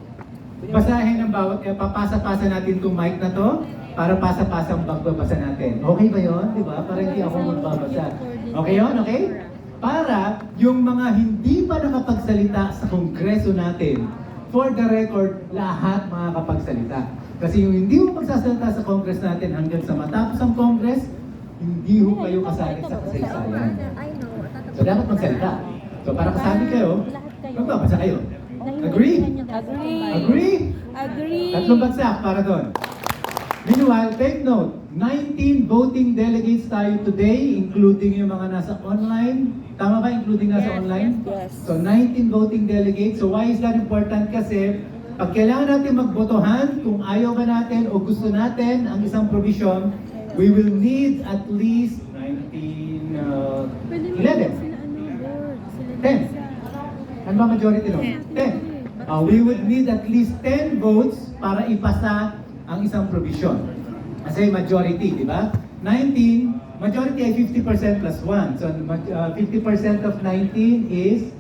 basahin ang bawat, papasa-pasa natin itong mic na to para pasa-pasa ang pagbabasa natin. Okay ba yun? Di ba? Para hindi ako magbabasa. Okay yun? Okay? Para yung mga hindi pa nakapagsalita sa kongreso natin, for the record, lahat makakapagsalita. Kasi yung hindi mo magsasalita sa Congress natin hanggang sa matapos ang Congress, hindi ho kayo kasali sa kasaysayan. So dapat magsalita. So para kasali kayo, magbabasa kayo. Agree? Agree? Agree. Tatlong bagsak para doon. Meanwhile, take note, 19 voting delegates tayo today, including yung mga nasa online. Tama ba, including nasa online? Yes. So 19 voting delegates. So why is that important? Kasi pag kailangan natin magbotohan, kung ayaw ba natin o gusto natin ang isang provision, we will need at least 11. 10. Ano ba majority no? 10. We would need at least 10 votes para ipasa ang isang provision. Kasi majority, di ba? 19, majority ay 50% plus 1. So 50% of 19 is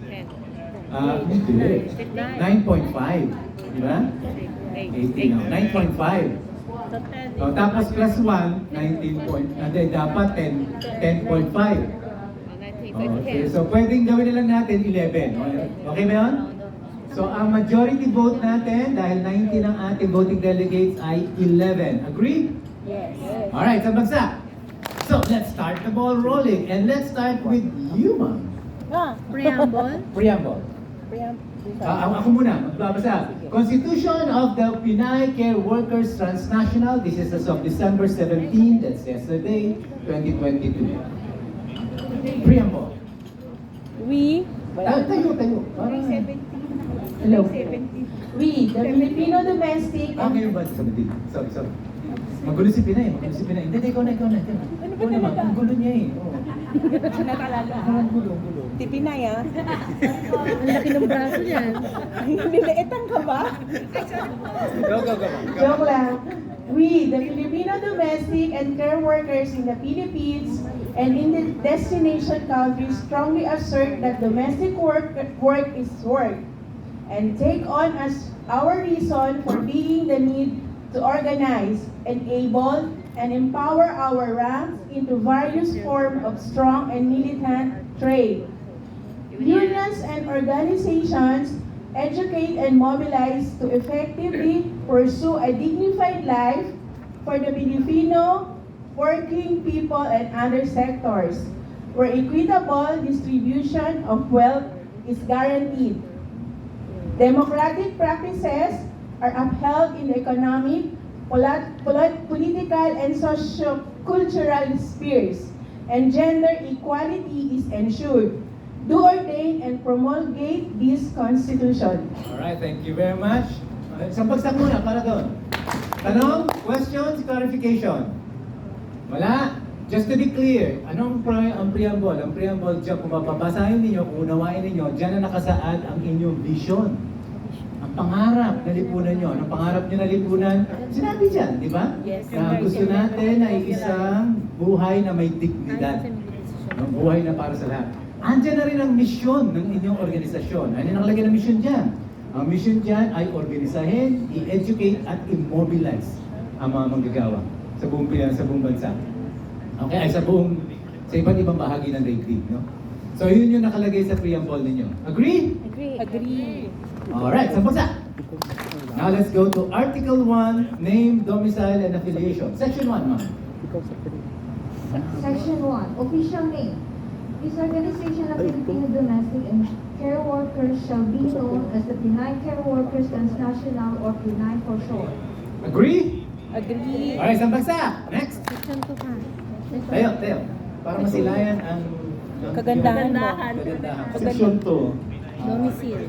9.5. Di ba? 18 now. 9.5. Tapos plus 1, 19 point. Dapat 10.5. Okay, so pwedeng gawin na lang natin 11. Okay ba yun? So ang majority vote natin, dahil 19 ang ating voting delegates, ay 11. Agree? Yes. Alright, so bagsak. So let's start the ball rolling. And let's start with you, ma'am. Preamble. Preamble. Ako muna, magbabasa. Constitution of the Pinay Careworkers Transnational. This is as of December 17, that's yesterday, 2022. Preamble. We, Tayo. hello. We, the Filipino domestic Ah, ngayon ba? Sorry. Magulo si Pinay. Hindi, ikaw na. Ikaw naman, ang gulo niya eh. Nakalala. Ang gulo. Pinay ah. Ang laki ng braso niyan. Niliitan ka ba? Go. Joke lang. We, the Filipino domestic and care workers in the Philippines and in the destination countries strongly assert that domestic work is work and take on as our reason for being the need to organize, enable, and empower our ranks into various forms of strong and militant trade. Unions and organizations educate and mobilize to effectively pursue a dignified life for the Filipino working people and other sectors, where equitable distribution of wealth is guaranteed. Democratic practices are upheld in the economic, political, and socio-cultural spheres, and gender equality is ensured. Do ordain and promulgate this Constitution. Alright, thank you very much. Isang bagsak muna para doon. Tanong, questions, clarification? Wala? Just to be clear, anong ang preamble? Ang preamble dyan, kung mapapasahin ninyo, kung unawain ninyo, dyan na nakasaad ang inyong vision. Ang pangarap na lipunan nyo. Anong pangarap nyo na lipunan? Sinabi dyan, di ba? Yes. Na gusto natin ay isang buhay na may dignidad. Buhay na para sa lahat. Andiyan na rin ang misyon ng inyong organisasyon. Ano yung nakalagay na misyon dyan? Ang mission dyan ay organisahin, i-educate at immobilize ang mga manggagawa sa buong bansa. Okay, ay sa iba't ibang bahagi ng daigdig, no? So yun yung nakalagay sa preamble ninyo. Agree? Agree. Alright, sa basa. Now let's go to Article 1, Name, Domicile, and Affiliation. Section 1, ma'am. Section 1, Official Name. This organization of Filipino domestic and care workers shall be known as the Pinay Careworkers Transnational or Pinay for short. Agree? Agree. Alright, sa basa. Next. Section 2 pa. Tayo. Para masilayan ang Kagandahan mo. Section 2. Domicile.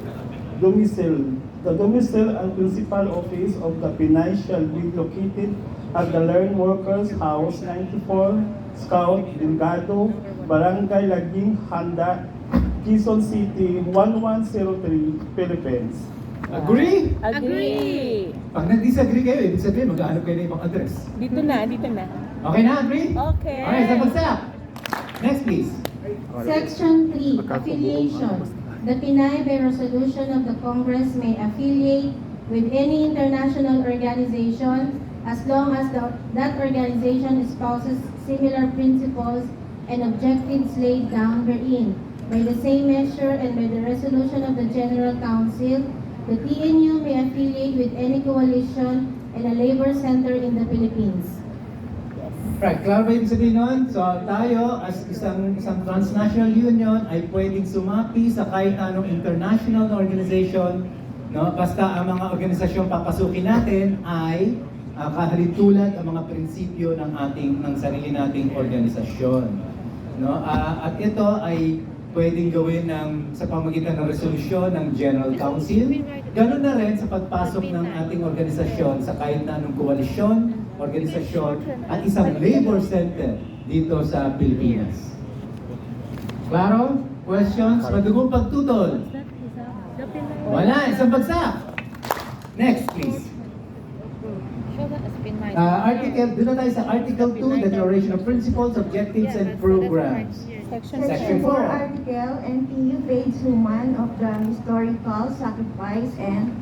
Domicile. The domicile and principal office of the Pinay shall be located at the Learn Workers House 94, Scout, Delgado, Barangay Laging, Handa, Quezon City, 1103, Philippines. Agree? Agree. Pag nag-disagree kayo, ibig sabihin maghahanap kayo ng ibang address. Dito na. Okay na, agree? Okay. Alright, sa basa. Next, please. Section 3, Affiliation. The Pinay, by resolution of the Congress, may affiliate with any international organization as long as that organization espouses similar principles and objectives laid down therein. By the same measure and by the resolution of the General Council, the TNU may affiliate with any coalition and a labor center in the Philippines. Right, klaro ba yung sabihin nun? So tayo as isang transnational union ay pwedeng sumapi sa kahit anong international na organization, no? Basta ang mga organisasyon papasukin natin ay kahalintulad ang mga prinsipyo ng sarili nating organisasyon, no? At ito ay pwedeng gawin sa pamamagitan ng resolusyon ng General Council. Ganun na rin sa pagpasok ng ating organisasyon sa kahit na anong koalisyon, organisasyon, at isang labor center dito sa Pilipinas. Klaro? Questions? Madugong pagtutol? Wala, isang bagsak. Next, please. Doon na tayo sa Article 2, Declaration of Principles, Objectives, and Programs. Section 4 article, NPU grades human of the historical sacrifice and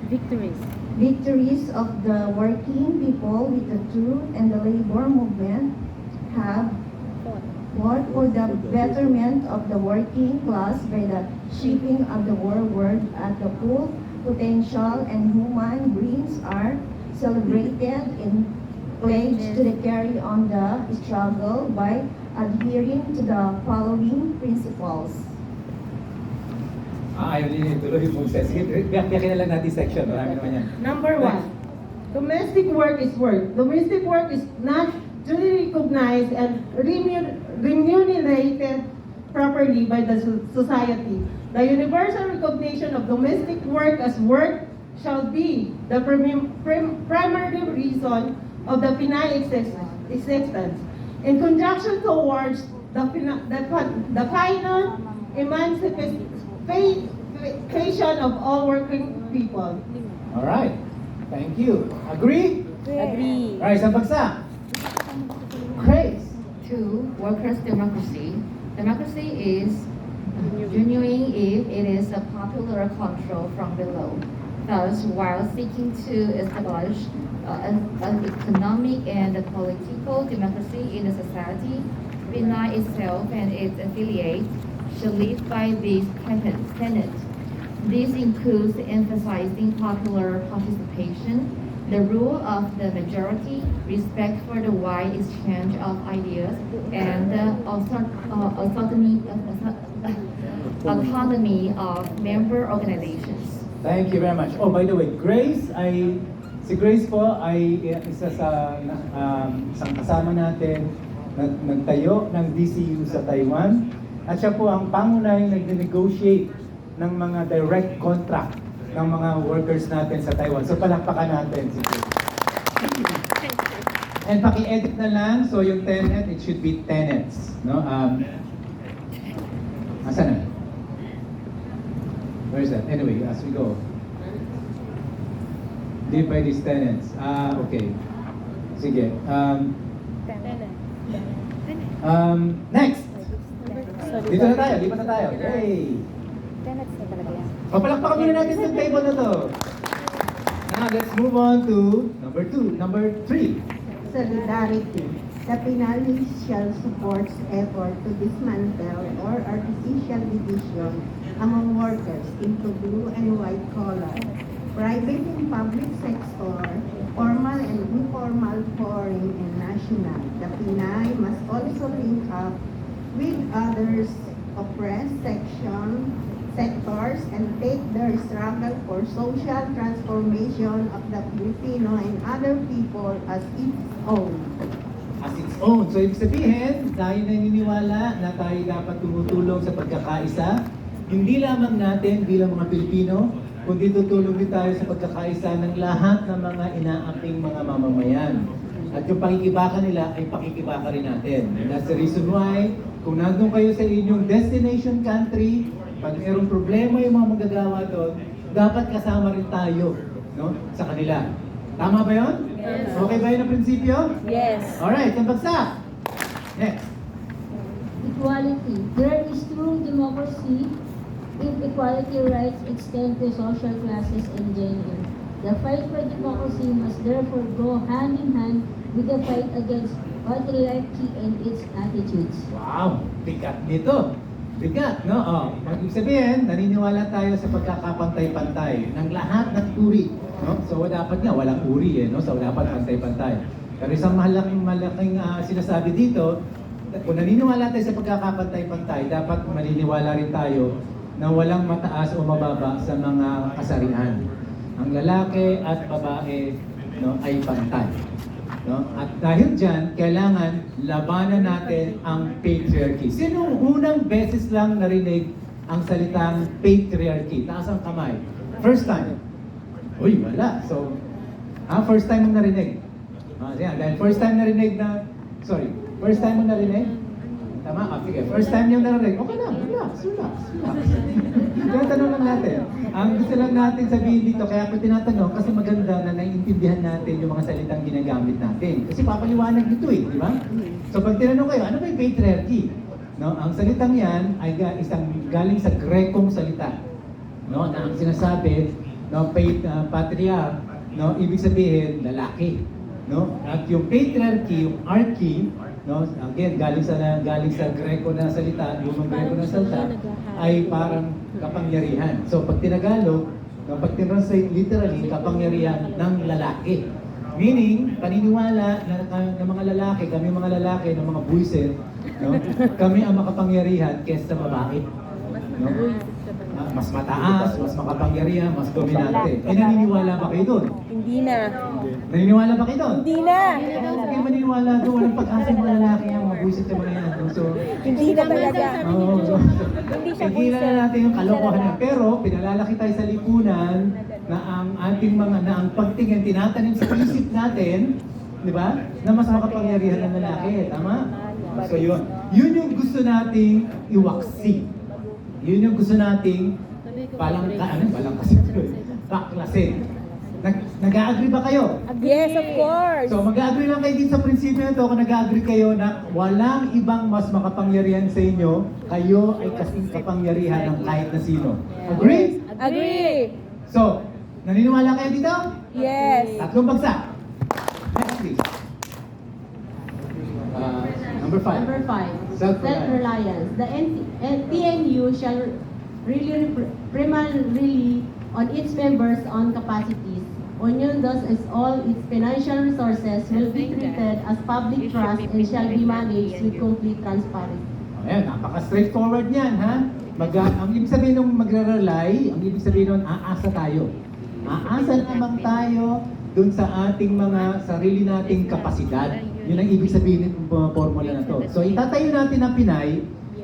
victories of the working people with the truth and the labor movement have fought for the betterment of the working class by the shaping of the world at the full potential, and human dreams are celebrated and pledged to carry on the struggle by adhering to the following principles. Ayaw din tuloy yung process. Biyakin na lang natin section. Marami naman yan. Number 1, domestic work is work. Domestic work is not duly recognized and remunerated properly by the society. The universal recognition of domestic work as work shall be the primary reason of the Pinay existence. In conjunction towards the final emancipation of all working people. All right. Thank you. Agree? Agree. All right, isang bagsak. Grace. 2. Workers' democracy. Democracy is genuine if it is a popular control from below. Thus, while seeking to establish an economic and political democracy in the society, Pinay itself and its affiliates should live by these tenets. This includes emphasizing popular participation, the rule of the majority, respect for the wide exchange of ideas, and the autonomy of member organizations. Thank you very much. Oh, by the way, si Grace po ay isa sa isang kasama natin nagtayo ng DCU sa Taiwan. At siya po ang pangunahing nag-negotiate ng mga direct contract ng mga workers natin sa Taiwan. So palakpakan natin si Grace. And paki-edit na lang, so yung tenet, it should be tenets. No? Asan na? Where is that? Anyway, as we go. Live by these tenets. Okay. Sige. Next! Dito na tayo, lipat na tayo. Yay! Papalakpakan muna natin yung table na to. Now, let's move on to number 3. Solidarity. The Pinay shall support effort to dismantle or artificial division among workers into blue and white collar, private and public sector, formal and informal, foreign and national. The Pinay must also link up with others oppressed sectors and take their struggle for social transformation of the Filipino and other people as its own. As its own. So, ibig sabihin, tayo naniniwala na tayo dapat tumutulong sa pagkakaisa. Hindi lamang natin bilang mga Pilipino, kundi tutulong din tayo sa pagkakaisa ng lahat ng mga inaaping mga mamamayan. At yung pakikibaka nila ay pakikibaka rin natin. And that's the reason why, kung nandun kayo sa inyong destination country, pag mayroong problema yung mga magagawa doon, dapat kasama rin tayo, no, sa kanila. Tama ba yun? Yes. Okay ba yun ang prinsipyo? Yes. Alright, ang bagsak. Next. Equality. There is true democracy if equality rights extend to social classes and gender. The fight for democracy must therefore go hand in hand with the fight against patriarchy and its attitudes. Wow, bigat nito. Bigat, no? Ibig sabihin, naniniwala tayo sa pagkakapantay-pantay ng lahat ng uri. No? So, dapat nga, walang uri no? So, dapat pantay-pantay. Pero isang malaking sinasabi dito, kung naniniwala tayo sa pagkakapantay-pantay, dapat maniniwala rin tayo na walang mataas o mababa sa mga kasarian. Ang lalaki at babae, no, ay pantay. No? At dahil dyan, kailangan labanan natin ang patriarchy. Sino unang beses lang narinig ang salitang patriarchy? Taas ang kamay. First time. Uy, wala. So, first time mong narinig. Dahil first time narinig na, first time mong narinig? Tama? Sige, first time niyong narinig. Okay lang, relax. Kaya tanong lang natin. Ang gusto lang natin sabihin dito, kaya ako tinatanong, kasi maganda na naiintindihan natin yung mga salitang ginagamit natin. Kasi papaliwanag ito di ba? So pag tinanong kayo, ano ba yung patriarchy? No, ang salitang yan ay isang galing sa Grekong salita. No, na ang sinasabi, no, patriarch, no, ibig sabihin lalaki. No? At yung patriarchy, yung archy, no, again, galing sa Greko na salita, yung Greko na salita, ay parang kapangyarihan. So, pag tinagalog, pag tinranslate literally, kapangyarihan ng lalaki. Meaning, paniniwala ng mga lalaki, kami mga lalaki, ng mga buwisit, no, kami ang makapangyarihan kaysa sa babae. No? Mas mataas, mas makapangyarihan, mas dominante. Naniniwala ba kayo doon? Hindi na. Naniniwala ba kayo doon? Hindi na. Huwag kayo maniniwala doon. Walang pag-asa ng mga lalaki yan. Mabuisit yung mga yan. So, hindi na talaga. Hindi siya buisit. Na natin yung kalokohan yan. Pero, pinalalaki tayo sa lipunan na ang ating ang pagtingin, tinatanim sa isip natin, di ba? Na mas makapangyarihan ng lalaki. Tama? So, yun. Yun yung gusto nating iwaksi. Yun yung gusto nating baklasin. Nag-a-agree ba kayo? Yes, of course. So mag-a-agree lang kayo dito sa prinsipyo nito kung nag-a-agree kayo na walang ibang mas makapangyarihan sa inyo, kayo ay kasing kapangyarihan ng kahit na sino. Agree? Agree. So, naniniwala kayo dito? Yes. Tatlong bagsak. Next please. Number 5. Number 5, self-reliance. The PNU shall primarily on its members' own capacities. Union thus as all its financial resources will be treated as public trust and shall be managed with complete transparency. Ayan, napaka-straightforward niyan, ha? Ang ibig sabihin ng magre-rely, ang ibig sabihin nun, aasa tayo. Aasa naman tayo dun sa ating mga sarili nating kapasidad. Yun ang ibig sabihin ng formula na to. So itatayo natin ang Pinay,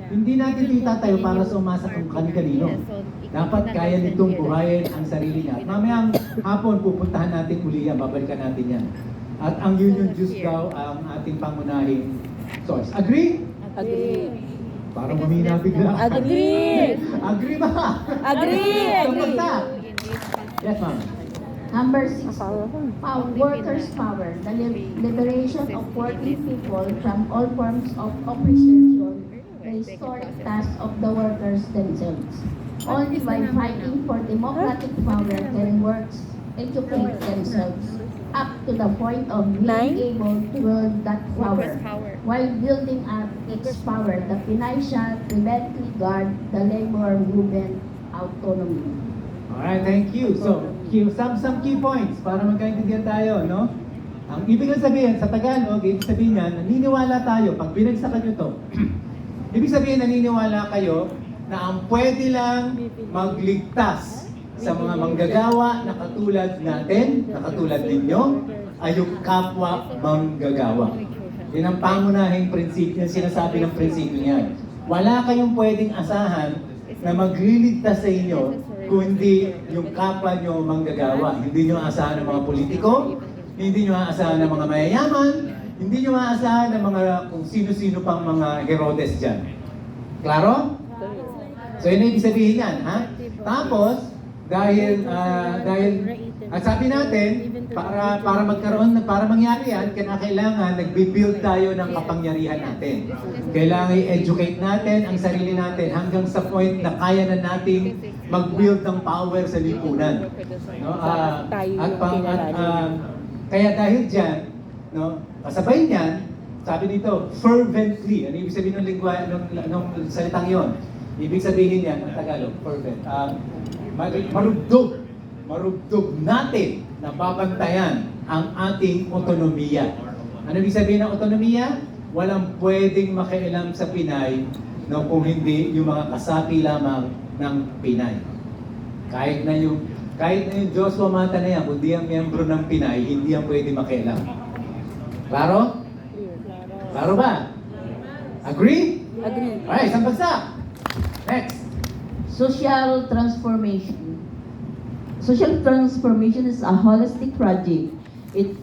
hindi natin ito itatayo para sa umasa kung kani-kanino. Dapat kaya nitong buhayin ang sarili niya. At mamayang hapon pupuntahan natin uli yan, babalikan natin yan. At ang Union Juice daw ang ating pangunahing source. Agree? Agree. Parang humina bigla. Agree. Agree ba? Agree. So, basta. Yes, ma'am. Number 6, workers' power, the liberation of working people from all forms of oppression, the historic task of the workers themselves. Only by fighting for democratic power can workers educate themselves up to the point of being able to wield that power. While building up its power, the Pinay shall prevently guard the labor movement autonomy. Alright, thank you. So, some key points para magkaintindihan tayo, no? Ang ibig sabihin sa Tagalog, ibig sabihin yan, naniniwala tayo, pag binagsakan nyo to, ibig sabihin naniniwala kayo na ang pwede lang magligtas sa mga manggagawa na katulad natin, na katulad ninyo, ay yung kapwa manggagawa. Yan ang pangunahing prinsipyo, yung sinasabi ng prinsipyo niyan. Wala kayong pwedeng asahan na magliligtas sa inyo kundi yung kapwa nyo manggagawa. Hindi nyo aasahan ng mga politiko, hindi nyo aasahan ng mga mayayaman, hindi nyo aasahan ng mga kung sino-sino pang mga Herodes dyan. Klaro? So yun ang ibig sabihin yan, ha? Tapos, dahil at sabi natin, para magkaroon, para mangyari yan, kailangan nagbi-build tayo ng kapangyarihan natin. Kailangan i-educate natin ang sarili natin hanggang sa point na kaya na nating mag-build ng power sa lipunan. No? Kaya dahil dyan, no, kasabay niyan, sabi dito, fervently. Ano ibig sabihin ng lingwa, ng salitang yon? Ibig sabihin yan, ang Tagalog, fervent. Marugdog natin na babantayan ang ating otonomiya. Ano ibig sabihin ng otonomiya? Walang pwedeng makialam sa Pinay no, kung hindi yung mga kasapi lamang ng Pinay. Kahit na yung Joshua Mata na yan, kung di ang miyembro ng Pinay, hindi yan pwede makialam. Klaro? Klaro ba? Agree? Agree. Alright, isang bagsak. Next. Social transformation. Social transformation is a holistic project. It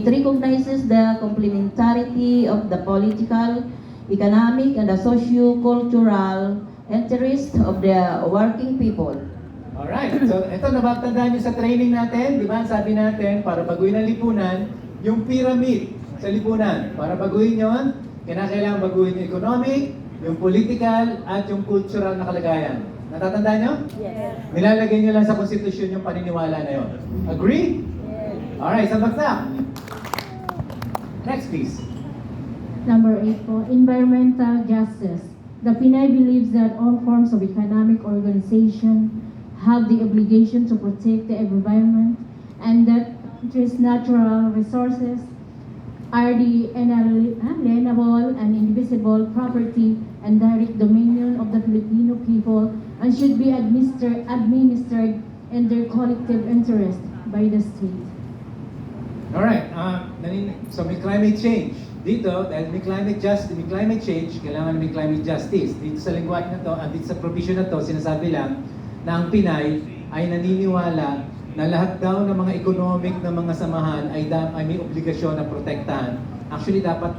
recognizes the complementarity of the political, economic, and the socio-cultural interests of the working people. Alright, so ito nabatandaan nyo sa training natin, di ba? Sabi natin, para baguhin ang lipunan, yung pyramid sa lipunan. Para baguhin yon, kailangan baguhin yung economic, yung political, at yung cultural na kalagayan. Natatandaan nyo? Yes. Nilalagay nyo lang sa konstitusyon yung paniniwala na yun. Agree? Yes. Alright, isang bagsak. Next, please. Number 8 po, environmental justice. The Pinay believes that all forms of economic organization have the obligation to protect the environment and that its natural resources are the inalienable and indivisible property and direct dominion of the Filipino people and should be administered in their collective interest by the state. Alright, so may climate change. Dito, dahil may climate change, kailangan may climate justice. Dito sa lingwahe na to, at dito sa provision na to, sinasabi lang na ang Pinay ay naniniwala na lahat daw ng mga economic na mga samahan ay may obligasyon na protektahan. Actually, dapat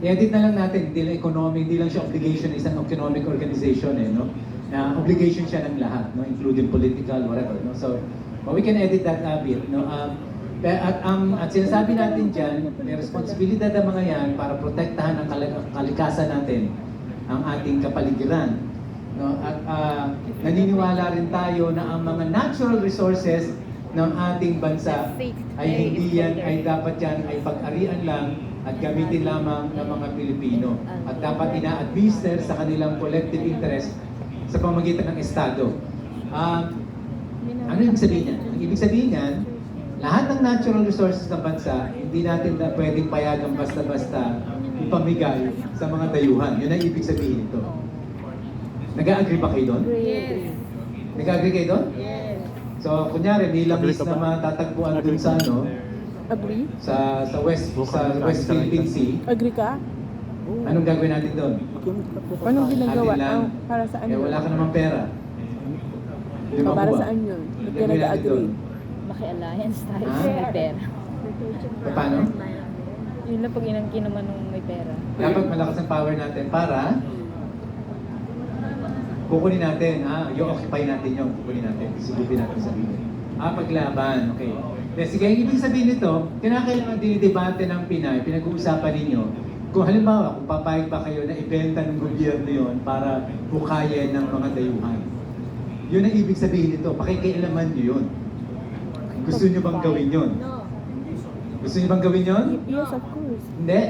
i-edit na lang natin, hindi lang economic, hindi lang siya obligation, isang economic organization, no? Na obligation siya ng lahat, no? Including political, whatever, no? So, but we can edit that a bit, no? At sinasabi natin dyan, may responsibilidad ng mga yan para protektahan ang kalikasan natin, ang ating kapaligiran. No? At naniniwala rin tayo na ang mga natural resources ng ating bansa ay hindi yan, ay dapat yan ay pag-arian lang at gamitin lamang ng mga Pilipino. At dapat ina-administer sa kanilang collective interest sa pamamagitan ng Estado. Ano ibig sabihin yan? Ang ibig sabihin yan, lahat ng natural resources ng bansa, hindi natin na pwedeng payagang basta-basta ipamigay sa mga dayuhan. Yun ang ibig sabihin ito. Nag-agree ba kayo doon? Yes. Nag-agree kayo doon? Yes. So, kunyari, may langis na matatagpuan doon sa ano? Agree? Sa West Philippine Sea. Agree ka? Anong gagawin natin doon? Anong ginagawa? Atin lang. Para saan Eh, yun? wala ka namang pera. Lima Para po ba? saan yun? Ba't ka Gagawin natin nag-agree? doon. Maki-alliance tayo Ah? sa may pera. Paano? Yun lang pag inangkin naman nung may pera. Dapat malakas ang power natin para kukunin natin, yung occupy natin yung kukunin natin, isipin natin sa bibig. Paglaban, okay. Sige, ang ibig sabihin nito, kinakailangan dinidebate ng Pinay, pinag-uusapan ninyo, kung halimbawa, kung papayag ba kayo na ibenta ng gobyerno yon para hukayin ng mga dayuhan. Yun ang ibig sabihin nito, pakikialaman nyo yun. Gusto nyo bang gawin yun? Gusto nyo bang gawin yun? Yes, of course. Hindi?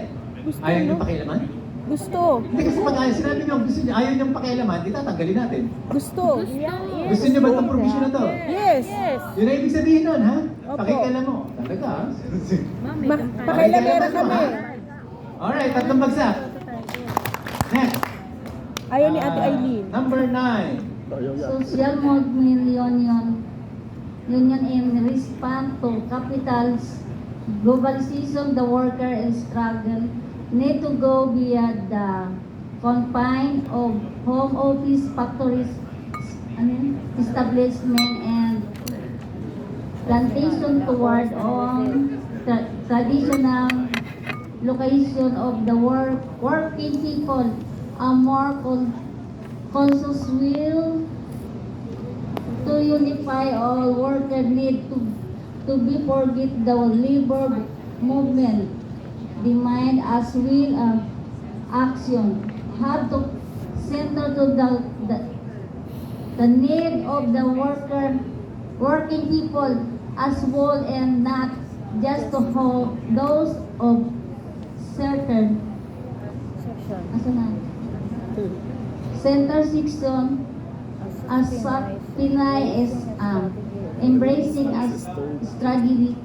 Gusto, Ayaw nyo no? pakialaman? Gusto. Hindi kasi pag sinabi nyo, gusto nyo, ayaw nyo pakialaman, di tatanggalin natin. Gusto. Gusto nyo ba itong provision na to? Yes. Yes. Yun ang ibig sabihin nun, ha? Opo. Pakikialam mo. Talaga, ha? Pakailamera kami. Alright, tatlong bagsak. Next. Ayaw ni Ate Eileen. Number 9. Social movement union in response to capital's globalization, the worker and struggle need to go beyond the confine of home office, factories, establishment, and plantation toward on traditional location of the working people. A more conscious will to unify all workers need to be forget the labor movement demand as will of action have to center to the need of the working people as whole and not just to hold those of certain center section as Pinay is embracing as strategy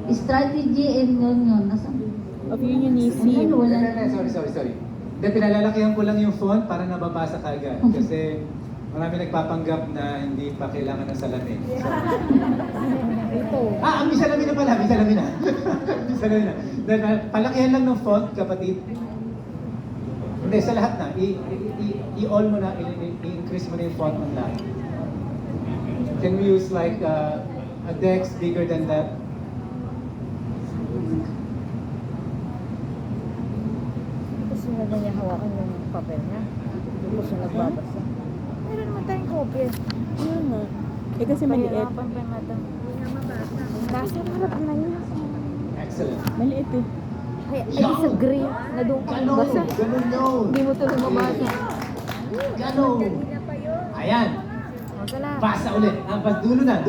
in union. Of unionism. Sorry. Hindi, pinalalakihan ko lang yung font para nababasa kagad. Kasi marami nagpapanggap na hindi pa kailangan ng salamin. So, may salamin na pala, may salamin na. May salamin na. Palakihan lang ng font, kapatid. Hindi, sa lahat na. I-all mo na, i-increase mo na yung font ng lahat. Can we use like a text bigger than that? Gusto na ba niya hawakan yung papel niya? Gusto na nagbabasa. Meron naman tayong kopya. Ano nga? Kasi maliit. Pahirapan pa yung madam. Basa harap na niya. Excellent. Maliit eh. I disagree. Basa. Ganun yun. Hindi mo tuloy mabasa. Ganun. Ayan. Basa ulit. Dulo na.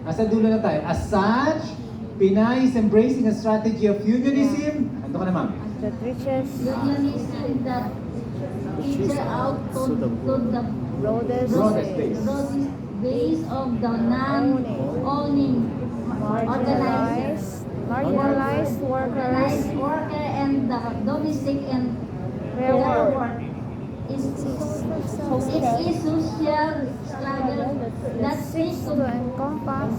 Nasa dulo na tayo. As such, Pinay is embracing a strategy of unionism. Ando ka na, ma'am. That reaches Unionism that reaches out to the broadest base of the non-owning marginalized workers and the domestic and fair work. It's a social struggle that seeks to encompass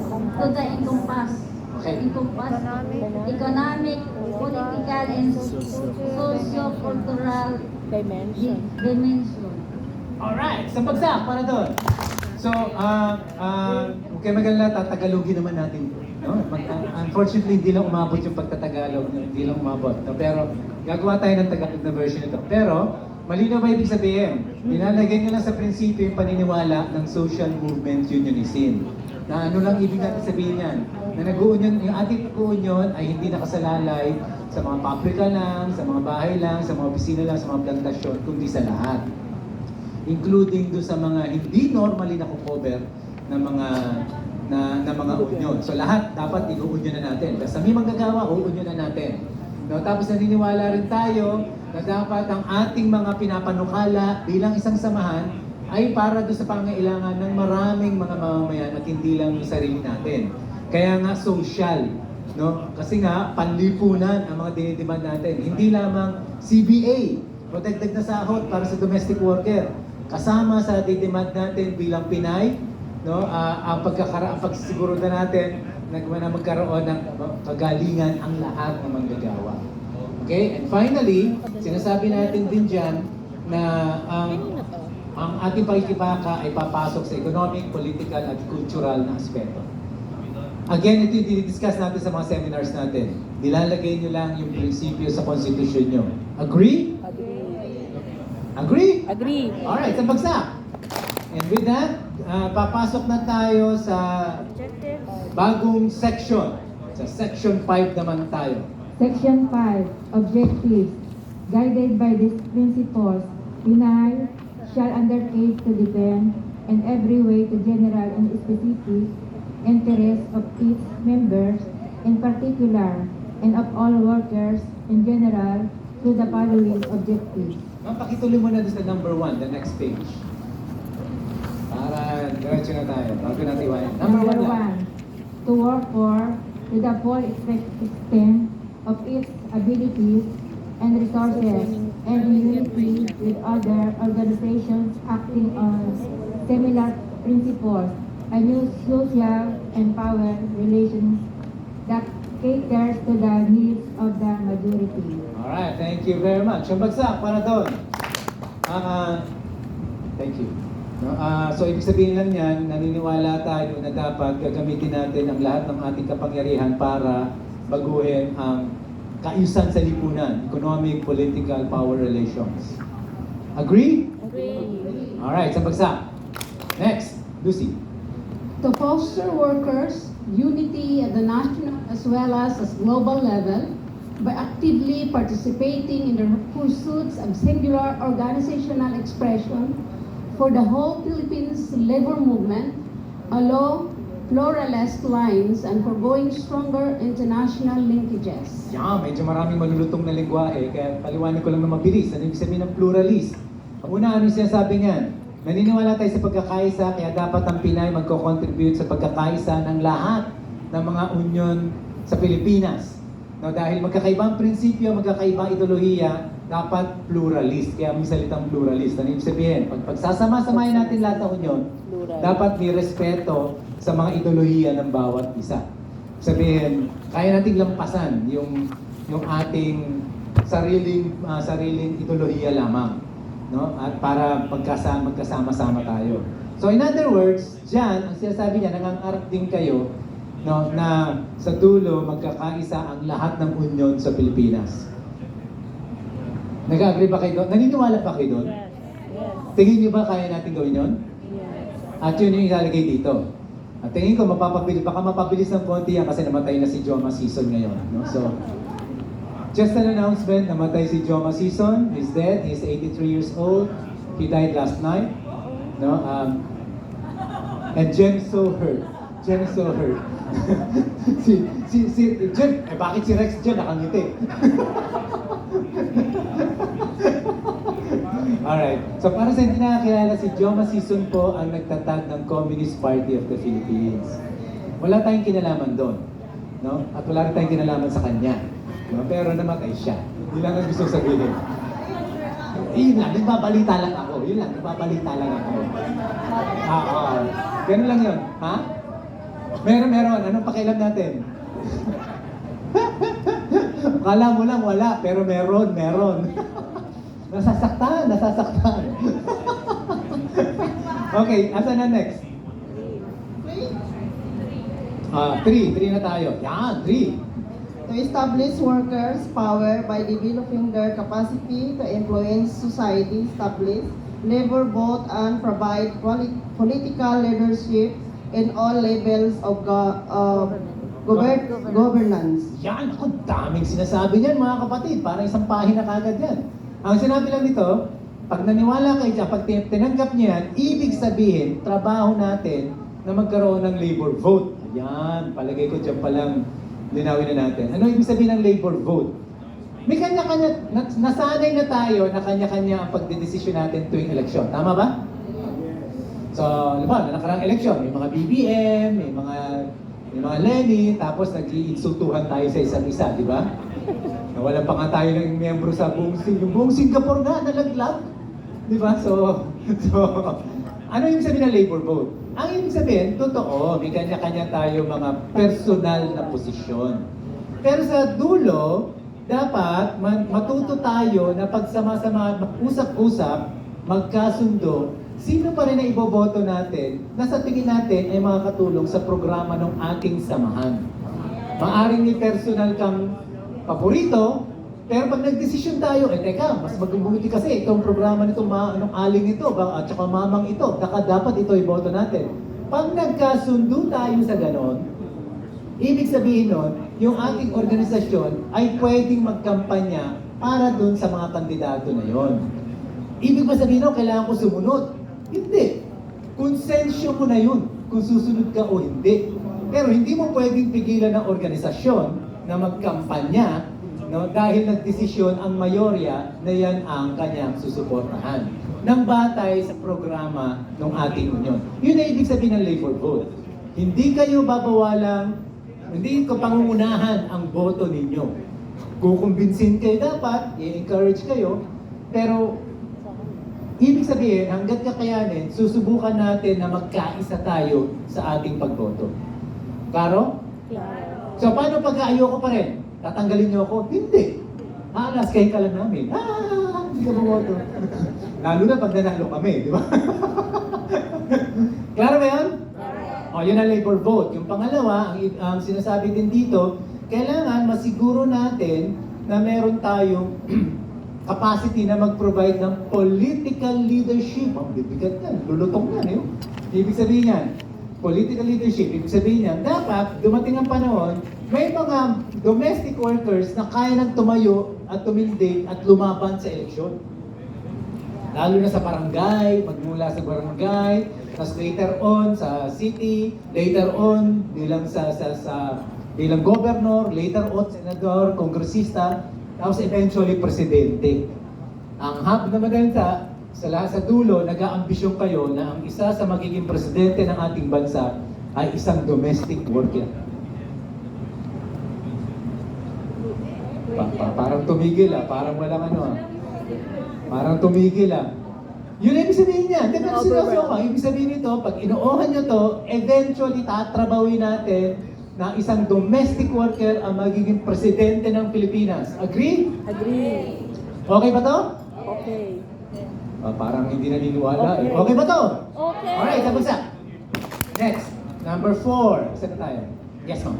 economic, political, and socio-cultural dimension. Alright, isang bagsak para doon. So, okay, magalala, tatagalogin naman natin. No? Unfortunately, hindi lang umabot yung pagtatagalog, hindi lang umabot. No? Pero, gagawa tayo ng Tagalog na version nito. Pero, malinaw ba ibig sabihin? Nilalagay nyo lang sa prinsipyo yung paniniwala ng social movement unionism. Na ano lang ibig natin sabihin yan? Na nag-uunyon, yung ating pag-uunyon ay hindi nakasalalay sa mga pabrika lang, sa mga bahay lang, sa mga opisina lang, sa mga plantasyon, kundi sa lahat. Including do sa mga hindi normally nakukover ng mga union. So lahat dapat i-union na natin. Basta may manggagawa, union na natin. No, tapos naniniwala rin tayo na dapat ang ating mga pinapanukala bilang isang samahan ay para doon sa pangailangan ng maraming mga mamamayan at hindi lang yung sarili natin. Kaya nga social, no? Kasi nga panlipunan ang mga dinidemand natin. Hindi lamang CBA, protected na sahod para sa domestic worker. Kasama sa didemand natin bilang Pinay, no? Ang pagsisiguro na natin na magkaroon ng kagalingan ang lahat ng manggagawa. Okay? And finally, sinasabi natin din dyan na ang ating pakikibaka ay papasok sa economic, political, at cultural na aspeto. Again, ito yung dinidiscuss natin sa mga seminars natin. Nilalagay nyo lang yung prinsipyo sa constitution nyo. Agree? Agree? Agree. Alright, isang bagsak. And with that, papasok na tayo sa bagong section. Sa section 5 naman tayo. Section 5, Objectives. Guided by these principles, Pinay shall undertake to defend in every way the general and specific interests of its members, in particular, and of all workers in general, to the following objectives. Pakituloy mo na doon sa number 1, the next page. Para diretso na tayo, bago natin iwain. Number 1 lang. To work for, to the full extent of its abilities and resources, and in unity with other organizations acting on similar principles, a new social and power relations that caters to the needs of the majority. Alright, thank you very much. Yung bagsak, para doon. Thank you. So, ibig sabihin lang yan, naniniwala tayo na dapat gagamitin natin ang lahat ng ating kapangyarihan para baguhin ang kaayusan sa lipunan, economic, political, power relations. Agree? Agree. Alright, sa bagsak. Next, Lucy. To foster workers' unity at the national as well as global level by actively participating in the pursuits of singular organizational expression for the whole Philippines labor movement along pluralist lines and for going stronger international linkages. Yeah, medyo maraming malulutong na lingwahe, kaya paliwanag ko lang na mabilis. Ano ibig sabihin ng pluralist? Ang una, ano yung sinasabi niyan? Naniniwala tayo sa pagkakaisa, kaya dapat ang Pinay magko-contribute sa pagkakaisa ng lahat ng mga union sa Pilipinas. No, dahil magkakaibang prinsipyo, magkakaibang ideolohiya, dapat pluralist. Kaya may salitang pluralist. Ano ibig sabihin? Pag pagsasama-samahin natin lahat ng union, dapat may respeto sa mga ideolohiya ng bawat isa. Sabihin, kaya nating lampasan yung ating sariling ideolohiya lamang. No? At para magkasama-sama tayo. So in other words, diyan, ang sinasabi niya, nangangarap din kayo, no, na sa dulo magkakaisa ang lahat ng union sa Pilipinas. Nag-agree ba kayo doon? Naniniwala ba kayo doon? Yes. Tingin niyo ba kaya natin gawin yun? Yes. At yun yung ilalagay dito. At tingin ko, baka mapabilis ng konti yan kasi namatay na si Joma Season ngayon. No? So, just an announcement, namatay si Joma Season. He's dead. He's 83 years old. He died last night. No? And Jen is so hurt. Jen is so hurt. si Jen, bakit si Rex Jen nakangiti? Alright, so para sa hindi nakakilala, si Joma Season po ang nagtatag ng Communist Party of the Philippines. Wala tayong kinalaman doon. No? At wala rin tayong kinalaman sa kanya. No? Pero namatay siya. Yun lang ang gusto sabihin. Yun lang, nagbabalita lang ako. Yun lang, nagbabalita lang ako. Ganun lang yun. Ha? Meron. Anong pakialam natin? Akala mo lang wala, pero meron. Nasasaktan. Okay, asan na next? 3 na tayo. Yan, 3. To establish workers' power by developing their capacity to influence society, establish labor vote, and provide political leadership in all levels of governance. Yan, ako daming sinasabi niyan mga kapatid. Parang isang pahina kagad yan. Ang sinabi lang nito, pag naniwala kayo dyan, pag tinanggap niyo yan, ibig sabihin, trabaho natin na magkaroon ng labor vote. Ayan, palagay ko dyan palang linawin na natin. Ano ibig sabihin ng labor vote? May kanya-kanya, nasanay na tayo na kanya-kanya ang pagdedesisyon natin tuwing eleksyon. Tama ba? So, na nakarang eleksyon, may mga BBM, may mga Lenny, tapos nag-iinsultuhan tayo sa isa't isa, di ba? Nawalan pa nga tayo ng miyembro sa yung buong Singapore nga, nalaglag. Di ba? So, ano yung sabihin ng labor vote? Ang ibig sabihin, totoo, may kanya-kanya tayo mga personal na posisyon. Pero sa dulo, dapat matuto tayo na pagsama-sama, mag-usap-usap, magkasundo, sino pa rin ang iboboto natin na sa tingin natin ay makakatulong sa programa ng ating samahan. Maaring may personal kang paborito, Pero pag nagdesisyon tayo, teka, mas mabuti kasi itong programa nito, aling ito, at saka mamang ito, dapat ito iboto natin. Pag nagkasundo tayo sa ganon, ibig sabihin nun, yung ating organisasyon ay pwedeng magkampanya para dun sa mga kandidato na yon. Ibig ba sabihin nun, kailangan ko sumunod? Hindi. Konsensyo mo na yun, kung susunod ka o hindi. Pero hindi mo pwedeng pigilan ng organisasyon na magkampanya, no, dahil nagdesisyon ang mayorya na yan ang kanyang susuportahan ng batay sa programa ng ating union. Yun ay ibig sabihin ng labor vote. Hindi kayo babawalang, hindi ko pangungunahan ang boto ninyo. Kukumbinsin kayo dapat, i-encourage kayo, pero ibig sabihin, hanggat kakayanin, susubukan natin na magkaisa tayo sa ating pagboto. Klaro? So paano pag ayoko pa rin? Tatanggalin niyo ako? Hindi. Aalaskahin ka lang namin. Hindi ka bumoto. Lalo na pag nanalo kami, di ba? Klaro ba yan? O, yun ang labor vote. Yung pangalawa, ang sinasabi din dito, kailangan masiguro natin na meron tayong capacity na mag-provide ng political leadership. Ang bibigat yan. Lulutong yan. Ibig sabihin yan, political leadership, ibig sabihin niya, dapat dumating ang panahon, may mga domestic workers na kaya nang tumayo at tumindig at lumaban sa eleksyon. Lalo na sa barangay, magmula sa barangay, tapos later on sa city, later on bilang bilang governor, later on senador, kongresista, tapos eventually presidente. Ang hub naman sa dulo, nag-aambisyon kayo na ang isa sa magiging presidente ng ating bansa ay isang domestic worker. Parang tumigil parang walang Parang tumigil Yun ang ibig sabihin niya. Hindi pero seryoso ka. Ibig sabihin nito, pag inuohan nyo to, eventually tatrabawin natin na isang domestic worker ang magiging presidente ng Pilipinas. Agree? Agree. Okay ba to? Okay. Parang hindi naniniwala Okay ba to? Okay. Alright, tapos na. Next, number 4. Saan na tayo? Yes, ma'am.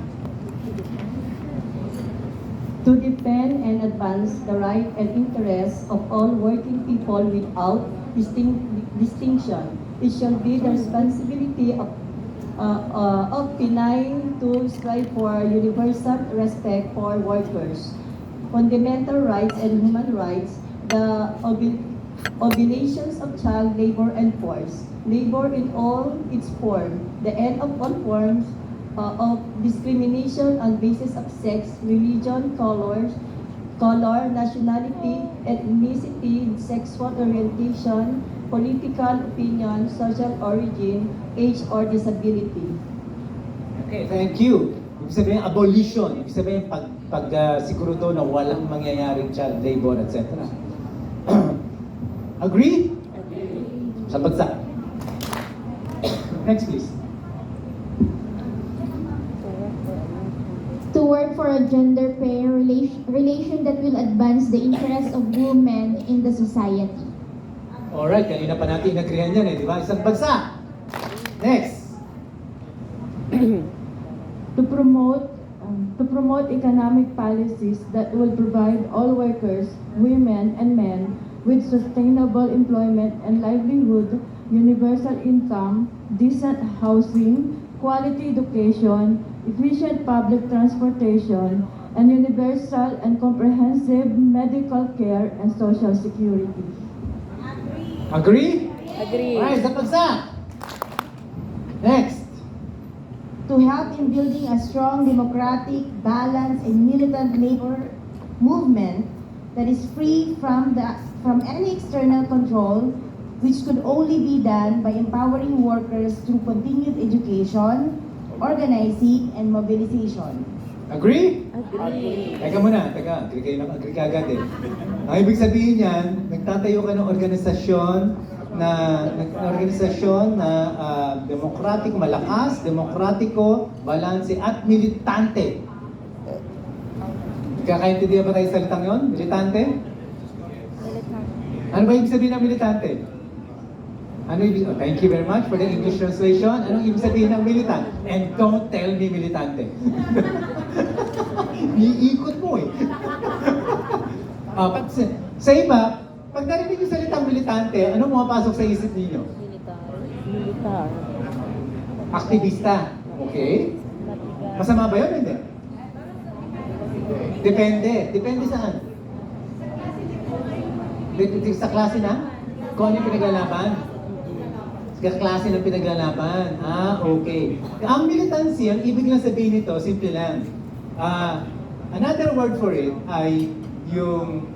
To defend and advance the right and interests of all working people without distinction. It shall be the responsibility of Pinay to strive for universal respect for workers, fundamental rights and human rights, the obligations of child labor and forced labor in all its forms, the end of all forms of discrimination on basis of sex, religion, color, nationality, ethnicity, sexual orientation, political opinion, social origin, age, or disability. Okay, thank you. Ibig sabihin, abolition. Ibig sabihin, siguro na walang mangyayaring child labor, etc. Agree? Agree. Sa bagsak. Next, please. To work for a gender pay relation that will advance the interests of women in the society. Alright, kanina pa natin inagrihan yan di ba? Isang bagsak. Next. To promote economic policies that will provide all workers, women and men with sustainable employment and livelihood, universal income, decent housing, quality education, efficient public transportation, and universal and comprehensive medical care and social security. Agree? Agree. Alright, sa bagsak. Next. To help in building a strong, democratic, balanced, and militant labor movement that is free from any external control, which could only be done by empowering workers through continued education, organizing, and mobilization. Agree? Agree. Teka muna, agree kayo ng agree kagad Ang ibig sabihin yan, nagtatayo ka ng organisasyon na demokratik, malakas, demokratiko, balanse, at militante. Kakaintindihan ba tayo sa salitang yun? Militante? Ano ba ibig sabihin ng militante? Thank you very much for the English translation. Anong ibig sabihin ng militant? And don't tell me militante. Iikot mo Sa iba, pag narinig yung salitang militante, ano pumapasok sa isip ninyo? Militar. Aktivista. Okay? Masama ba yun? Hindi. Depende. Depende saan? Depende sa klase na? Kung ano yung pinaglalaban? Sa klase ng pinaglalaban. Okay. Ang militancy, ang ibig lang sabihin nito, simple lang. Another word for it ay yung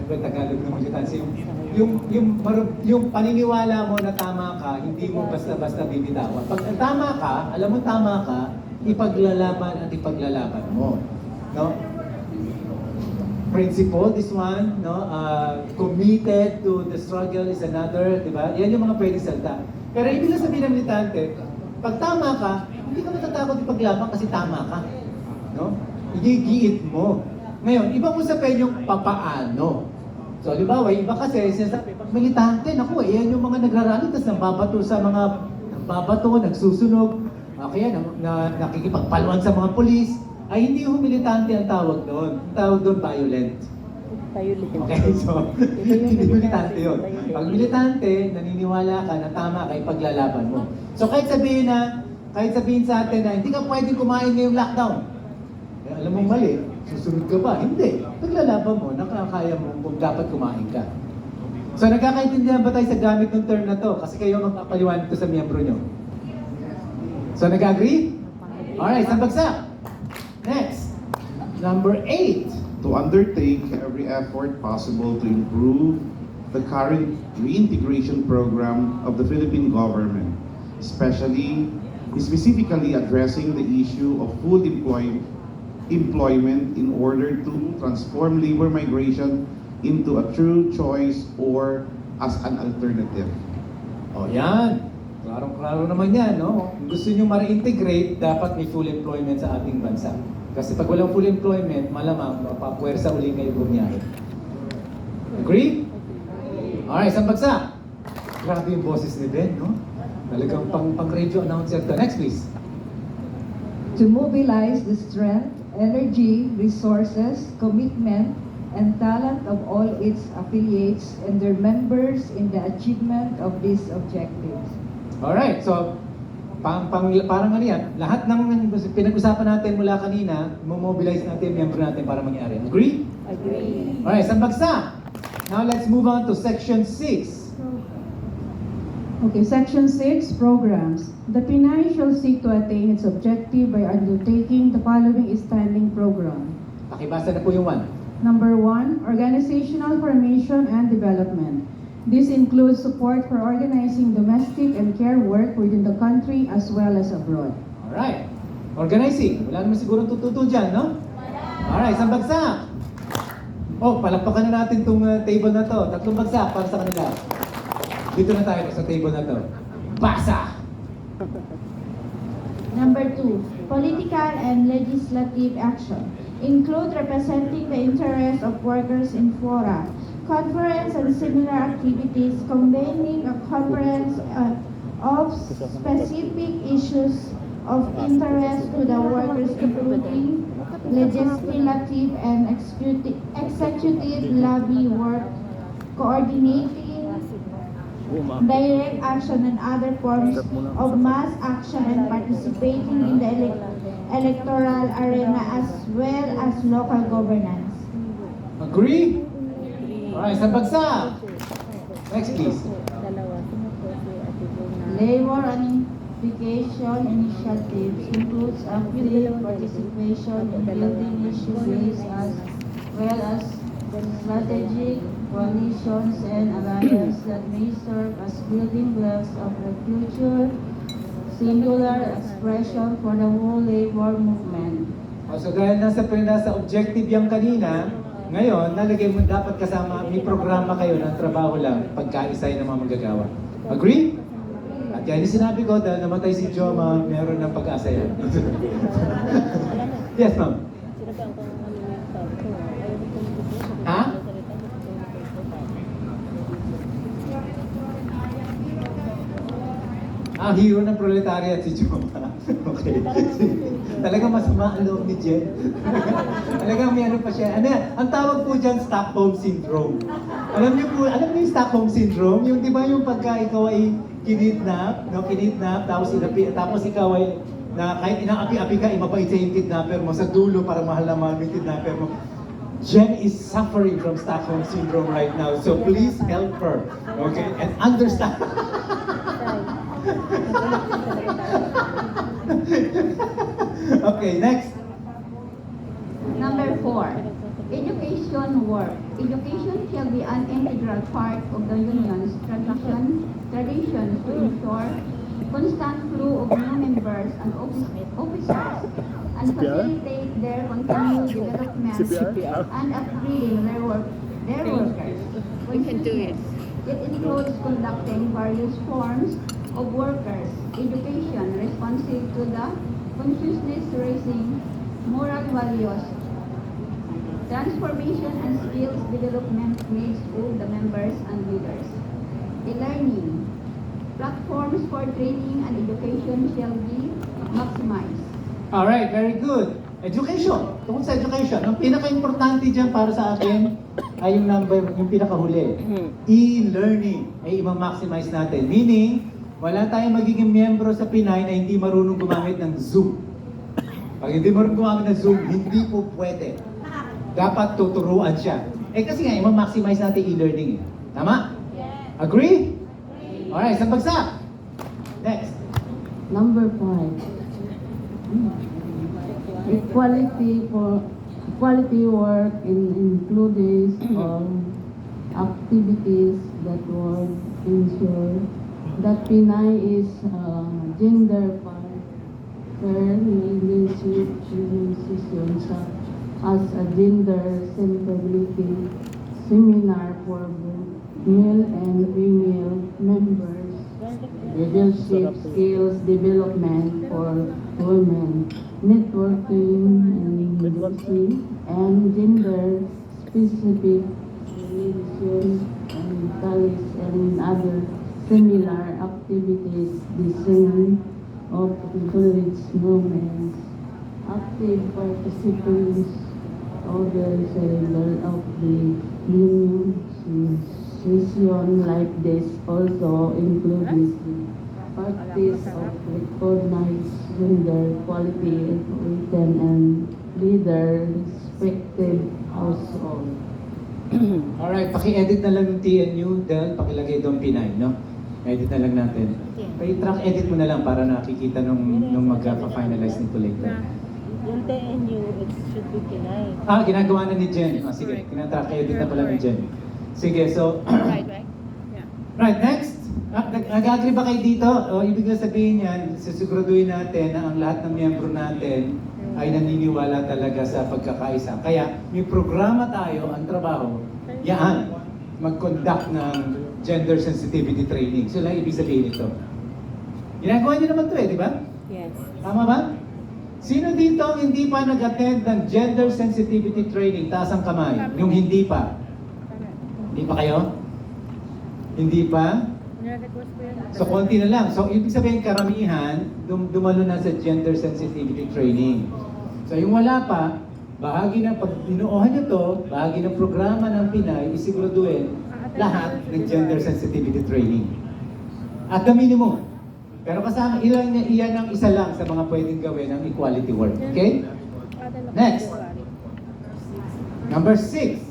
Tagalog ng militancy. Yung paniniwala mo na tama ka, hindi mo basta-basta bibitawan. Pag tama ka, alam mo tama ka, ipaglalaban at ipaglalaban mo. No? Principle, this one, no? Committed to the struggle is another, di ba? Yan yung mga pwedeng salta. Pero ibig lang sabihin ng militante, pag tama ka, hindi ka matatakot ipaglaban kasi tama ka. No? Igigiit mo. Ngayon, ibang usapin yung papaano. So, halimbawa, iba kasi sinasabi, pag militante, naku, yan yung mga nagrarally, tapos nababato sa mga, nagsusunog, kaya nakikipagpalwan sa mga polis, ay hindi yung militante ang tawag doon. Ang tawag doon, violent. Okay, so, hindi militante yun. Pag militante, naniniwala ka na tama ka, ipaglalaban mo. So, kahit sabihin sa atin na hindi ka pwedeng kumain ngayong lockdown, alam mo mali, susunod ka ba? Hindi. Paglalaban mo, nakakaya mo kung dapat kumain ka. So, nagkakaintindihan ba tayo sa gamit ng term na to? Kasi kayo magpapaliwanag to sa miyembro nyo. So, nag-agree? Alright, isang bagsak. Next, number 8. To undertake every effort possible to improve the current reintegration program of the Philippine government, specifically addressing the issue of full employment in order to transform labor migration into a true choice or as an alternative. O yan. Klarong-klaro naman yan, no? Kung gusto nyo ma-reintegrate, dapat may full employment sa ating bansa. Kasi pag walang full employment, malamang mapapwersa uli kayo bumiyahe. Agree? Alright, isang bagsak. Grabe yung boses ni Ben, no? Talagang pang-radio announcer to. Next, please. To mobilize the strength, energy, resources, commitment, and talent of all its affiliates and their members in the achievement of these objectives. Alright, so parang ano yan, lahat ng pinag-usapan natin mula kanina, mobilize natin yung miyembro natin para mangyari. Agree? Agree. Alright, isang bagsak. Now let's move on to section 6. Okay, Section 6, Programs. The Pinay shall seek to attain its objective by undertaking the following standing program. Pakibasa na po yung 1. Number 1, organizational formation and development. This includes support for organizing domestic and care work within the country as well as abroad. Alright. Organizing. Wala naman siguro tututo dyan, no? Alright, isang bagsak. Oh, palakpakan na natin itong table na to. 3 bagsak para sa kanila. Dito na tayo sa table na to. Basa! Number 2, political and legislative action. Include representing the interests of workers in fora, conference and similar activities, convening a conference of specific issues of interest to the workers, including legislative and executive lobby work, coordinating direct action and other forms of mass action and participating in the electoral arena as well as local governance. Agree? Alright, isang bagsak. Next, please. Labor unification initiatives includes active participation in building issues as well as strategic coalitions and alliances that may serve as building blocks of the future singular expression for the whole labor movement. So dahil nasa objective yung kanina, ngayon, nalagay mo dapat kasama, may programa kayo ng trabaho lang pagkaisay ng mga manggagawa. Agree? At yan yung sinabi ko, dahil namatay si Joma, meron ng pag-asa yan. Yes, ma'am. Ha? Hero ng proletariat si Joma. Okay. Talagang masama ang loob ni Jen. Talagang may ano pa siya. Ano yan? Ang tawag po dyan, Stockholm Syndrome. Alam niyo yung Stockholm Syndrome? Yung di ba yung pagka ikaw ay kinidnap, no? Kinidnap, tapos ikaw ay na kahit inaapi-api ka, mabait sa yung kidnapper mo, sa dulo para mahal na mahal yung kidnapper mo. Jen is suffering from Stockholm Syndrome right now, so please help her, okay? And understand. Okay, next. Number 4, education work. Education shall be an integral part of the union's traditions to ensure constant flow of new members and officers and facilitate their continued development and upgrading their workers. We can do it. It includes conducting various forms of workers' education responsive to the consciousness-raising moral values, transformation and skills development needs of the members and leaders. E-learning. Platforms for training and education shall be maximized. Alright, very good. Education. Tungkol sa education, ang pinaka-importante dyan para sa akin ay yung pinakahuli. E-learning ay i-maximize natin. Meaning, wala tayong magiging miyembro sa Pinay na hindi marunong gumamit ng Zoom. Pag hindi marunong gumamit ng Zoom, hindi po pwede. Dapat tuturuan siya. Kasi nga, i-maximize natin e-learning. Tama? Agree? Alright, isang bagsak. Next. Number 5. Equality work includes all activities that would ensure that Pinay is gender fair leadership institutions as a gender sensitivity seminar for male and female members, leadership skills development for women, networking and literacy, and gender specific religion and colleagues and other similar activities design of village movements, active participants of the cellular of the union session like this also includes the practice of recognized gender quality written and leader respective household. Alright, paki-edit na lang yung TNU, Del, pakilagay doon Pinay, no? Edit na lang natin. Pa-track edit mo na lang para nakikita nung magpa-finalize nito later. Yung TNU, it should be Pinay. Ginagawa na ni Jen. Sige, kinatrack edit na pala ni Jen. Sige, so... Right, next. Nag-agree ba kayo dito? Ibig na sabihin yan, susiguraduhin natin na ang lahat ng miyembro natin ay naniniwala talaga sa pagkakaisa. Kaya may programa tayo, ang trabaho, yan, mag-conduct ng gender sensitivity training. So lang ibig sabihin ito. Ginagawa niyo naman ito di ba? Yes. Tama ba? Sino dito ang hindi pa nag-attend ng gender sensitivity training? Taas ang kamay. Yung hindi pa. Hindi pa kayo? Hindi pa? So, konti na lang. So, ibig sabihin, karamihan, dumalo na sa gender sensitivity training. So, yung wala pa, bahagi ng, pag inuohan nyo to, bahagi ng programa ng Pinay, isiguraduhin lahat ng gender sensitivity training. At the minimum. Pero kasama, iyan ang isa lang sa mga pwedeng gawin ng equality work. Okay? Next. Number 6.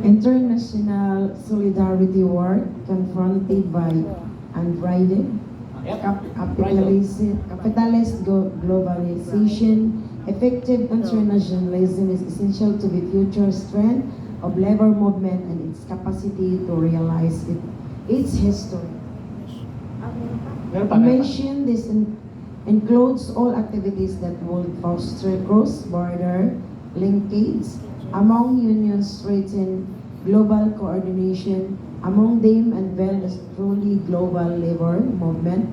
International solidarity work confronted by unbridled capitalist globalization. Effective internationalism is essential to the future strength of labor movement and its capacity to realize its history. Mention this includes all activities that will foster cross-border linkage among unions, strengthen global coordination among them, and build a truly global labor movement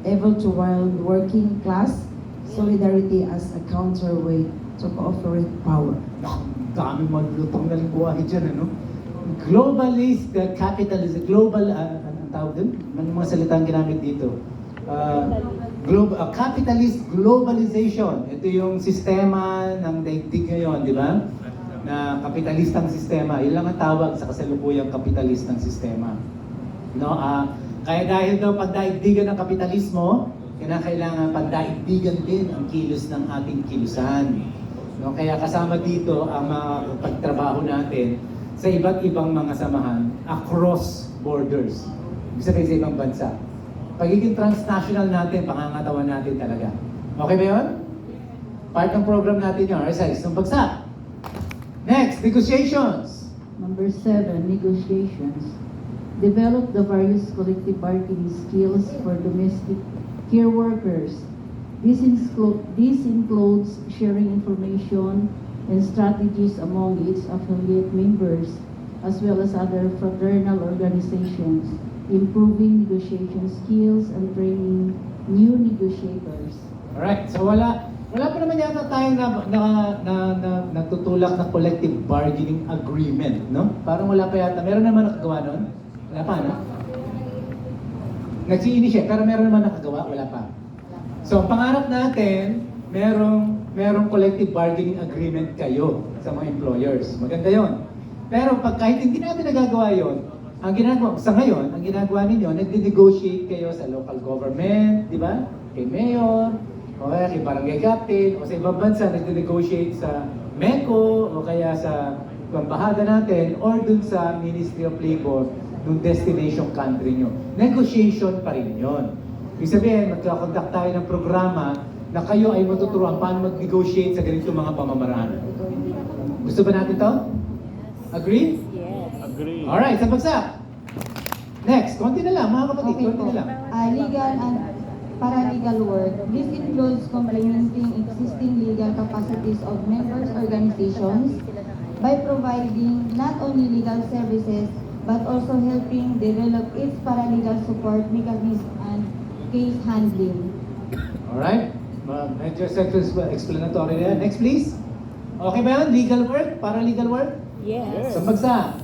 able to wield working class solidarity as a counterweight to cooperate power. Dami malulutang na lingwahe dyan, ano? Globalist, capitalism, global, anong tawag dun? Anong mga salitang ginamit dito? capitalist globalization. Ito yung sistema ng daigdig ngayon, di ba? Na kapitalistang sistema. Yun lang ang tawag sa kasalukuyang kapitalistang sistema. No, kaya dahil daw pagdaigdigan ng kapitalismo, kailangan pagdaigdigan din ang kilos ng ating kilusan. No, kaya kasama dito ang mga pagtrabaho natin sa iba't ibang mga samahan across borders. Ibig sabihin sa ibang bansa. Pagiging transnational natin, pangangatawan natin talaga. Okay ba yun? Part ng program natin yun, exercise ng bagsak. Next, negotiations. Number 7, negotiations. Develop the various collective bargaining skills for domestic care workers. This includes sharing information and strategies among its affiliate members, as well as other fraternal organizations, improving negotiation skills and training new negotiators. Alright, so wala pa naman yata tayong natutulak na collective bargaining agreement, no? Parang wala pa yata. Meron naman nakagawa nun? Wala pa, no? Nag-i-initiate, pero meron naman nakagawa? Wala pa. So, ang pangarap natin, merong collective bargaining agreement kayo sa mga employers. Maganda yon. Pero kahit hindi natin nagagawa yon, ang ginagawa ninyo, nagdi-negotiate kayo sa local government, di ba? Kay mayor, o kaya kay barangay captain, o sa ibang bansa, nagdi-negotiate sa MECO, o kaya sa pambahaga natin, or dun sa Ministry of Labor, nung destination country nyo. Negotiation pa rin yun. Ibig sabihin, magkakontak tayo ng programa na kayo ay matuturuan paano mag-negotiate sa ganitong mga pamamaraan. Gusto ba natin to? Agree? Yes. Agree. Alright, sa bagsak. Next, konti na lang mga kapatid, konti na lang. Legal and paralegal work. This includes complementing existing legal capacities of members' organizations by providing not only legal services but also helping develop its paralegal support mechanism and case handling. Alright, medyo explanatory na yan. Next please. Okay ba yun? Legal work? Paralegal work? Yes. Sa bagsak.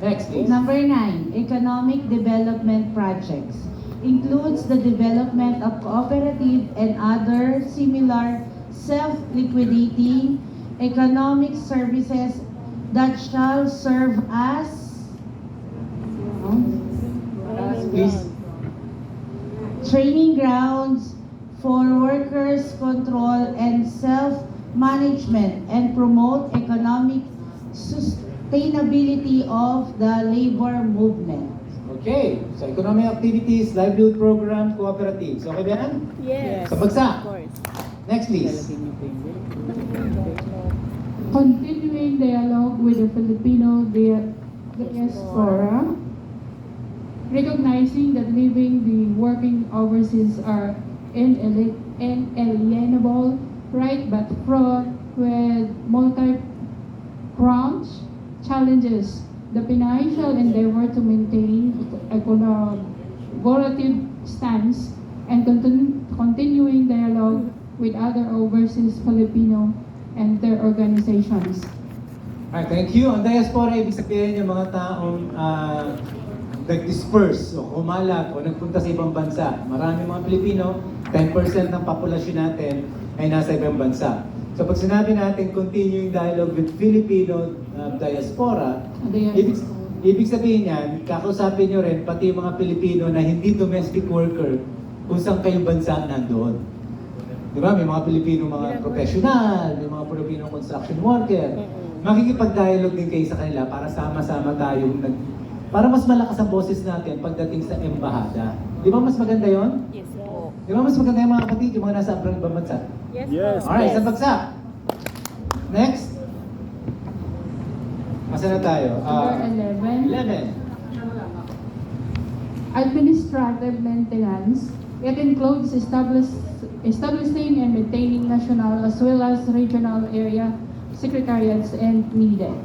Next please. Number 9, economic development projects. Includes the development of cooperative and other similar self-liquidating economic services that shall serve as Please. training grounds for workers' control and self-management and promote economic sustainability of the labor movement. Okay, so economic activities, livelihood program, cooperatives. Okay ba yan? Yes. Sa bagsak. Next please. Continuing dialogue with the Filipino diaspora, recognizing that living the working overseas are inalienable right but fraught with multi-pronged challenges. The Pinay shall endeavor to maintain a collaborative stance and continuing dialogue with other overseas Filipino and their organizations. Alright, thank you. Ang diaspora, ibig sabihin yung mga taong nag-disperse o kumalat o nagpunta sa ibang bansa. Marami mga Pilipino, 10% ng populasyon natin ay nasa ibang bansa. So pag sinabi natin continuing dialogue with Filipino diaspora, ibig sabihin yan, kakausapin nyo rin pati yung mga Pilipino na hindi domestic worker kung saan kayong bansa nandoon. Di ba? May mga Pilipino mga professional, may mga Pilipino construction worker. Makikipag-dialogue din kayo sa kanila para sama-sama tayong para mas malakas ang boses natin pagdating sa embahada. Di ba mas maganda yon? Yes po. Di ba mas maganda yung mga kapatid, yung mga nasa abroad ibang bansa? Yes. Alright, sa bagsak. Next. Masa na tayo? Number 11. 11. Administrative maintenance. It includes establishing and maintaining national as well as regional area secretariats and needed.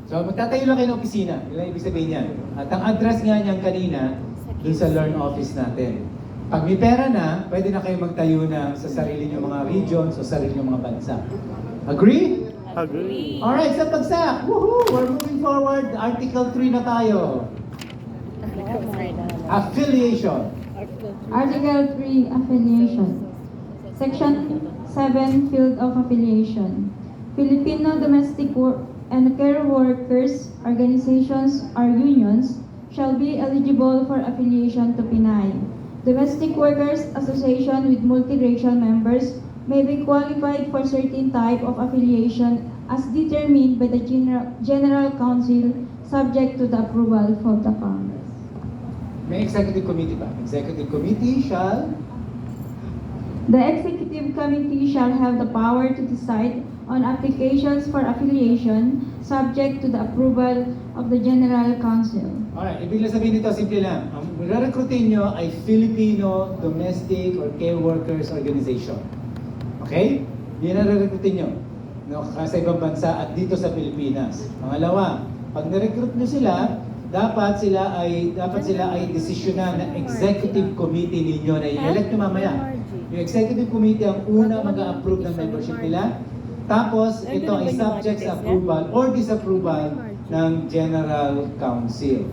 So magtatayo lang kayo ng opisina. Yun ang ibig sabihin yan. At ang address nga niyan kanina, dun sa Learn Office natin. Pag may pera na, pwede na kayo magtayo na sa sarili niyo mga regions o sarili niyo mga bansa. Agree? Agree. Alright, sa bagsak. Woohoo! We're moving forward. Article 3 na tayo. Affiliation. Article 3, Affiliation. Section 7, Field of Affiliation. Filipino domestic and care workers organizations or unions shall be eligible for affiliation to Pinay. Domestic Workers Association with multiracial members may be qualified for certain type of affiliation as determined by the General Council subject to the approval of the Congress. May executive committee ba? Executive committee shall... The Executive Committee shall have the power to decide on applications for affiliation subject to the approval of the General Council. Alright, ibig sabihin nito, simple lang. Ang re-recruitin nyo ay Filipino Domestic or Care Workers Organization. Okay? Yan ang re-recruitin nyo. No, sa ibang bansa at dito sa Pilipinas. Pangalawa, pag na-recruit nyo sila, dapat sila ay desisyonan ng executive committee ninyo na i-elect nyo mamaya. Yung executive committee ang una mag-a-approve ng membership nila. Tapos, ito ay subject sa approval or disapproval ng General Council.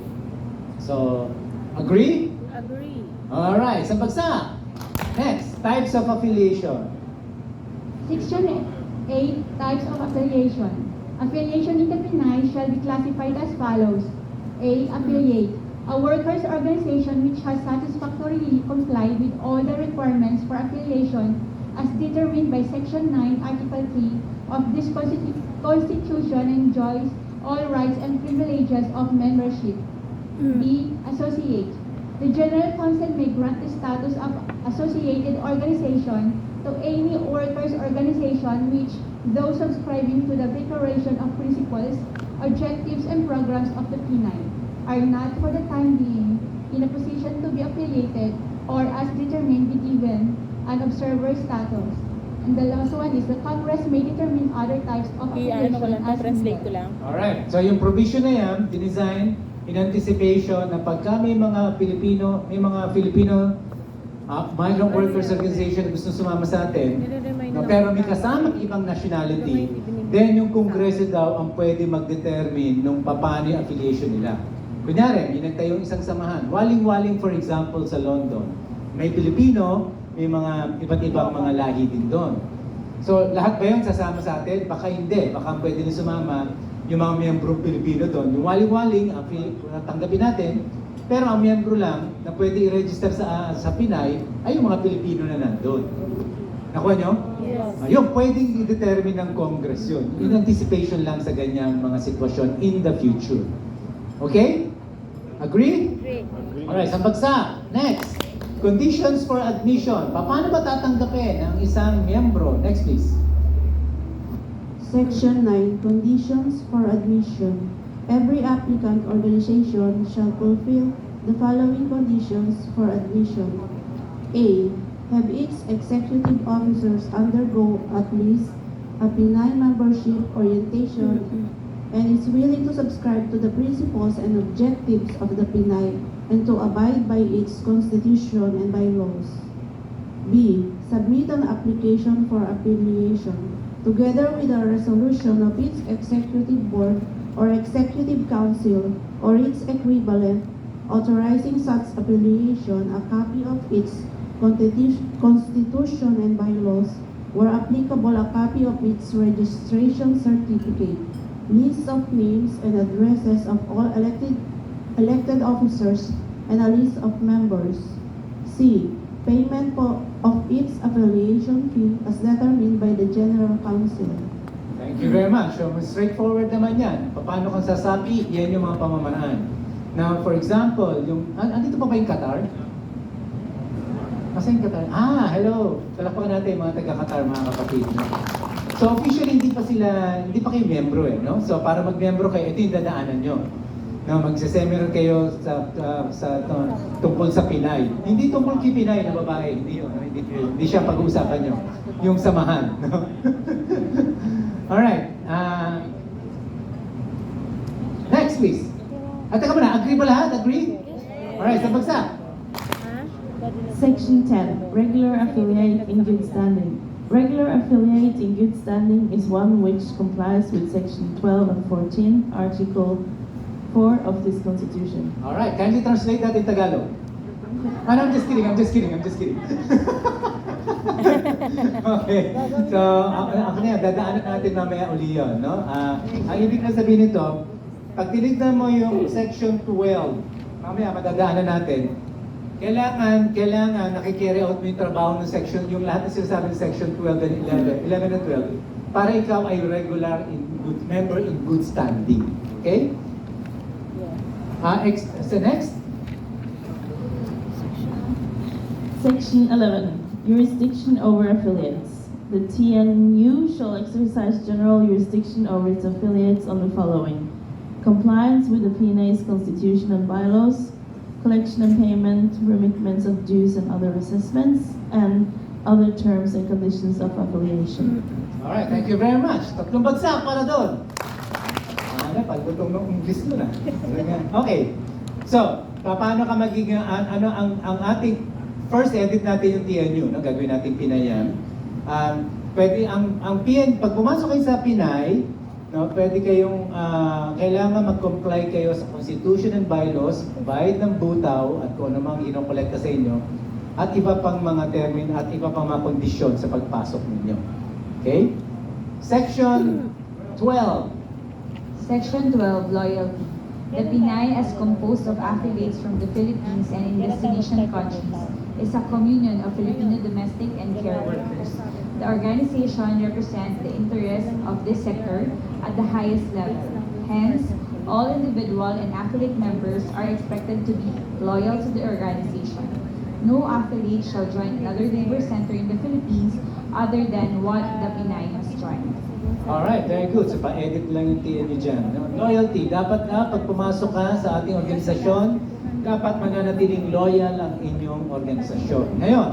So, agree? Agree. Alright, sa bagsa. Next, types of affiliation. Section 8, Types of Affiliation. Affiliation in the Pinay shall be classified as follows. A. Affiliate. A workers' organization which has satisfactorily complied with all the requirements for affiliation as determined by Section 9, Article 3 of this Constitution enjoys all rights and privileges of membership. B. Associate. The General Council may grant the status of associated organization to any workers' organization which, though subscribing to the Declaration of Principles, Objectives, and Programs of the Pinay, are not for the time being in a position to be affiliated or as determined be given an observer status. And the last one is the Congress may determine other types of affiliation as translate ko lang. Alright, so yung provision na yan, dinesign in anticipation na pagka may mga Filipino migrant workers organization na gusto sumama sa atin, no, pero may kasamang ibang nationality, then yung Kongreso daw ang pwede mag-determine nung paano yung affiliation nila. Kunyari, may nagtayong isang samahan. Waling-waling, for example, sa London. May Pilipino, may mga iba't ibang mga lahi din doon. So, lahat ba yun sasama sa atin? Baka hindi. Baka pwede na sumama yung mga miyembro Pilipino doon. Yung waling-waling, tanggapin natin. Pero ang miyembro lang na pwede i-register sa Pinay ay yung mga Pilipino na nandun. Nakuha nyo? Yes. Ayun, pwedeng i-determine ng Congress yun. In anticipation lang sa ganyang mga sitwasyon in the future. Okay? Agree? Agree. Alright, sambagsa. Next. Conditions for admission. Paano ba tatanggapin ang isang miyembro? Next, please. Section 9, Conditions for Admission. Every applicant organization shall fulfill the following conditions for admission. A. Have its executive officers undergo at least a Pinay membership orientation and is willing to subscribe to the principles and objectives of the Pinay and to abide by its constitution and bylaws. B. Submit an application for affiliation together with a resolution of its executive board or executive council or its equivalent authorizing such affiliation, a copy of its constitution and bylaws, where applicable a copy of its registration certificate, lists of names and addresses of all elected officers, and a list of members. C. Payment of its affiliation fee as determined by the General Council. Thank you very much. So, straightforward naman yan. Paano kang sasapi, yan yung mga pamamaraan. Now, for example, andito pa ba yung Qatar? Masa yung Qatar? Hello! Talakpakan natin mga taga-Qatar, mga kapatid. So, officially, hindi pa kayo miyembro no? So, para mag-miyembro kayo, ito yung dadaanan nyo. No, magseseminar kayo tungkol sa Pinay. Hindi tungkol kay Pinay na babae, hindi siya pag-uusapan nyo. Yung samahan, no? Alright. Next, please. Teka muna, agree ba lahat? Agree? Alright, sa bagsa. Section 10, Regular Affiliate in Good Standing. Regular affiliate in good standing is one which complies with Section 12 and 14, Article 4 of this Constitution. Alright, kindly translate that in Tagalog. I'm just kidding. Okay. So, ako na yan, dadaanan natin mamaya uli yun, no? Ang ibig na sabihin nito, pag tinignan mo yung section 12, mamaya madadaanan natin, kailangan nakikarry out mo yung trabaho ng section, yung lahat ng sinasabi ng section 12 and 11 and 12, para ikaw ay regular member in good standing. Okay? So next? Section 11. Jurisdiction over affiliates. The TNU shall exercise general jurisdiction over its affiliates on the following: compliance with the Pinay's constitution and bylaws, collection and payment, remittance of dues and other assessments, and other terms and conditions of affiliation. Alright, thank you very much. Tatlong bagsak para doon. Pagkutong ng English doon Okay. So, paano ka magiging, ang ating first edit natin yung TNU, no? Gagawin natin Pinay yan. Pwede ang PN, pag pumasok kayo sa Pinay, no, pwede kayong kailangan mag-comply kayo sa Constitution and bylaws, bayad ng butaw at kung ano mang inokolekta sa inyo, at iba pang mga termin at iba pang mga kondisyon sa pagpasok ninyo. Okay? Section 12. Section 12, Loyalty. The Pinay, as composed of affiliates from the Philippines and in destination countries, is a communion of Filipino domestic and care workers. The organization represents the interests of this sector at the highest level. Hence, all individual and affiliate members are expected to be loyal to the organization. No affiliate shall join another labor center in the Philippines other than what the Pinay has joined. Alright, very good. So, pa-edit lang yung TNU dyan. No? Loyalty. Dapat pag pumasok ka sa ating organisasyon, dapat mananatiling loyal ang inyong organisasyon. Ngayon,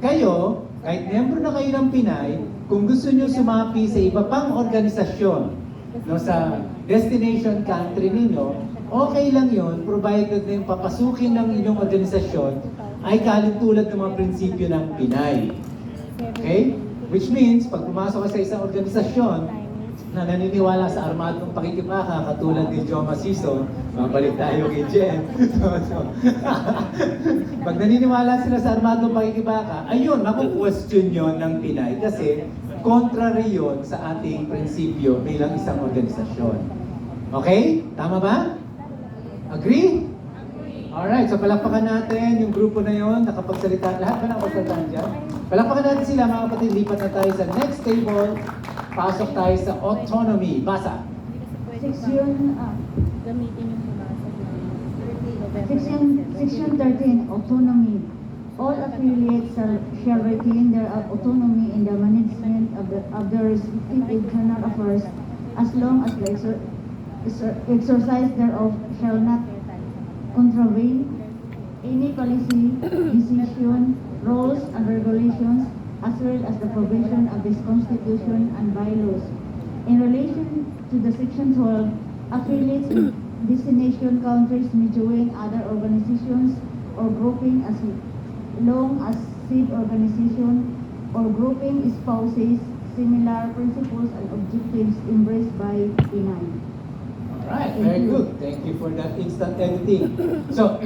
kayo, kahit miyembro na kayo ng Pinay, kung gusto nyo sumapi sa iba pang organisasyon, no, sa destination country ninyo, okay lang yon, provided na yung papasukin ng inyong organisasyon ay kalintulad ng mga prinsipyo ng Pinay. Okay? Which means, pag pumasok ka sa isang organisasyon na naniniwala sa armadong pakikibaka, katulad ni Joe Maciso, mabalik tayo kay Jen. Pag naniniwala sila sa armadong pakikibaka, ayun, maku-question yun ng Pinay kasi contrary yun sa ating prinsipyo bilang isang organisasyon. Okay? Tama ba? Agree? Alright, so palakpakan natin yung grupo na yon, nakapagsalita. Lahat ba nakapagsalita dyan? Palakpakan natin sila, mga kapatid. Lipat na tayo sa next table. Pasok tayo sa autonomy. Basa. Section 13, Autonomy. All affiliates shall retain their autonomy in the management of their respective internal affairs as long as the exercise thereof shall not contravene any policy, decision, rules, and regulations, as well as the provision of this Constitution and bylaws. In relation to the Section 12, affiliates in destination countries may join other organizations or grouping as long as said organization or grouping espouses similar principles and objectives embraced by Pinay. Alright, very good. Thank you for that instant editing. So,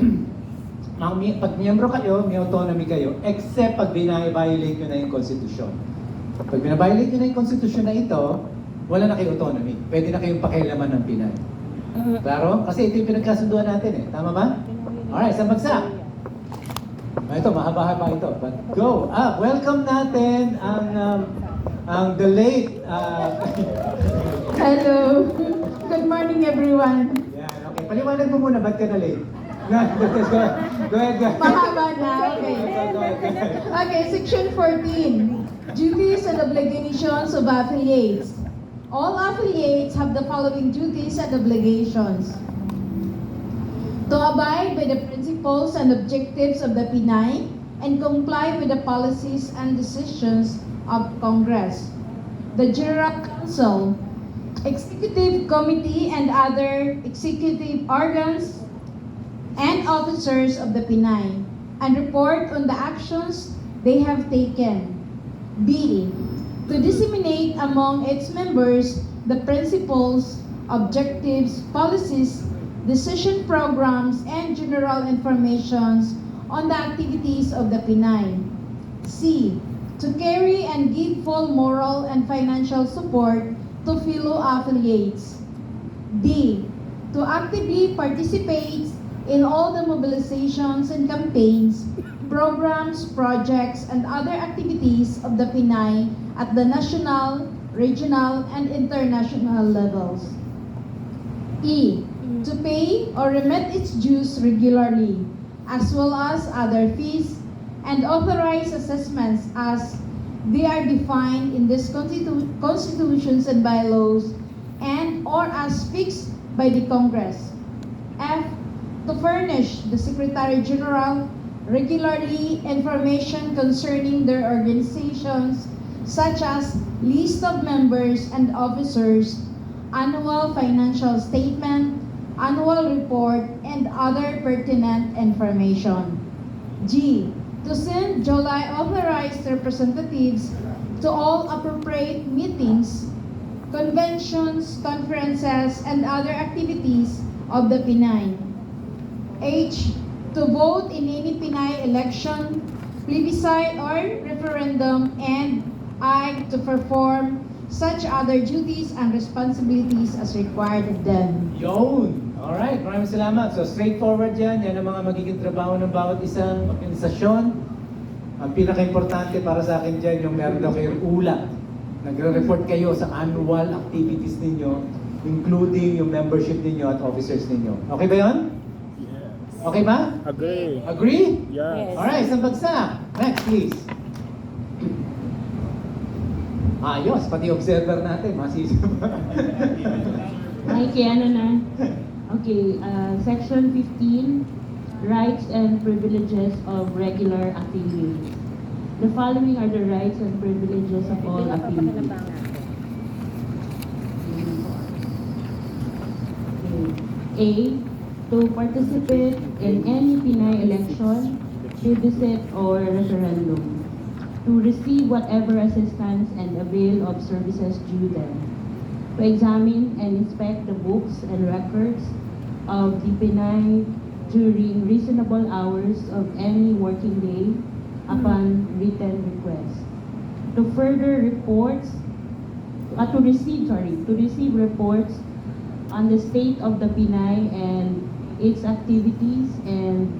pag miyembro kayo, may autonomy kayo, except pag binabiolate nyo na yung konstitusyon. Pag binabiolate nyo na yung konstitusyon na ito, wala na kayo autonomy. Pwede na kayong pakialaman ng Pinay. Claro? Kasi ito yung pinagkasunduan natin eh. Tama ba? Alright, sa bagsak. Ito, mahaba-haba ito. But go! Welcome natin ang the late... Hello! Good morning, everyone. Yeah, okay. Paliwanag mo muna, ba't ka na late? Go ahead. Mahaba na, okay. Okay, Section 14. Duties and obligations of affiliates. All affiliates have the following duties and obligations. To abide by the principles and objectives of the Pinay and comply with the policies and decisions of Congress, the General Council, Executive Committee, and other executive organs and officers of the Pinay, and report on the actions they have taken. B. To disseminate among its members the principles, objectives, policies, decision programs, and general informations on the activities of the Pinay. C. To carry and give full moral and financial support to fellow affiliates. D. To actively participate in all the mobilizations and campaigns, programs, projects, and other activities of the Pinay at the national, regional, and international levels. E. To pay or remit its dues regularly, as well as other fees and authorized assessments as they are defined in these constitutions and bylaws and or as fixed by the Congress. F. To furnish the Secretary General regularly information concerning their organizations, such as list of members and officers, annual financial statement, annual report, and other pertinent information. G. To send July authorized representatives to all appropriate meetings, conventions, conferences, and other activities of the Pinay. H. To vote in any Pinay election, plebiscite, or referendum, and I. To perform such other duties and responsibilities as required of them. Yun! Alright, maraming salamat. So straightforward yan. Yan ang mga magiging trabaho ng bawat isang organisasyon. Ang pinaka-importante para sa akin dyan, yung meron daw kayong ulat. Nagre-report kayo sa annual activities ninyo, including yung membership ninyo at officers ninyo. Okay ba yun? Yes. Okay ba? Agree. Agree? Yes. Alright, isang bagsak. Next, please. Ayos, pati observer natin, masisip. Ay, kaya na. Okay, Section 15, Rights and Privileges of Regular Affiliates. The following are the rights and privileges of all affiliates. A. To participate in any Pinay election, plebiscite, or referendum. To receive whatever assistance and avail of services due them. To examine and inspect the books and records of the Pinay during reasonable hours of any working day upon written request. To further reports, to receive reports on the state of the Pinay and its activities, and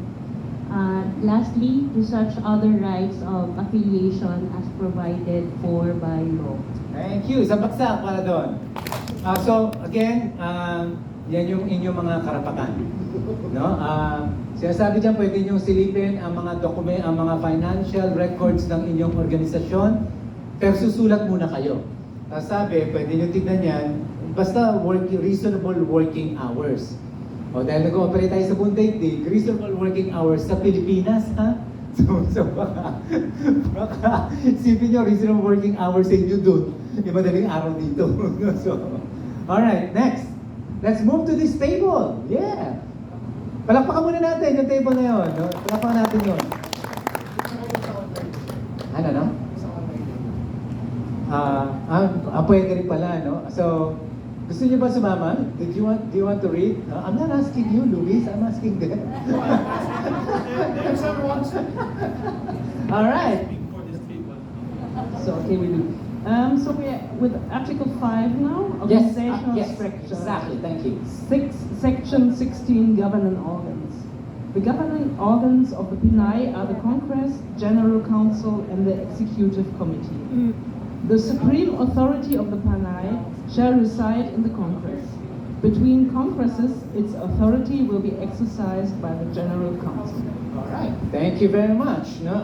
lastly, to such other rights of affiliation as provided for by law. Thank you. Isang baksak para doon. So, again, yan yung inyong mga karapatan. No? Sinasabi dyan, pwede nyo silipin ang mga ang mga financial records ng inyong organisasyon, pero susulat muna kayo. Tapos sabi, pwede nyo tignan yan, basta reasonable working hours. O dahil nag-ooperate tayo sa buong daigdig, reasonable working hours sa Pilipinas, ha? So baka isipin nyo, reasonable working hours sa inyo doon, yung madaling araw dito. So, alright, next. Let's move to this table. Yeah. Palakpakan muna natin yung table na yun. No? Palakpakan natin yun. Ano, no? Pwede rin pala, no? So, gusto niyo ba sumama? Do you want to read? I'm not asking you, Luis. I'm asking them. All right. So, okay, we do. So we are with Article 5 now, Yes, organizational yes, structure. exactly. Thank you. Section 16, governing organs. The governing organs of the Pinay are the Congress, General Council, and the Executive Committee. The supreme authority of the Pinay shall reside in the Congress. Between Congresses, its authority will be exercised by the General Council. All right. Thank you very much. No,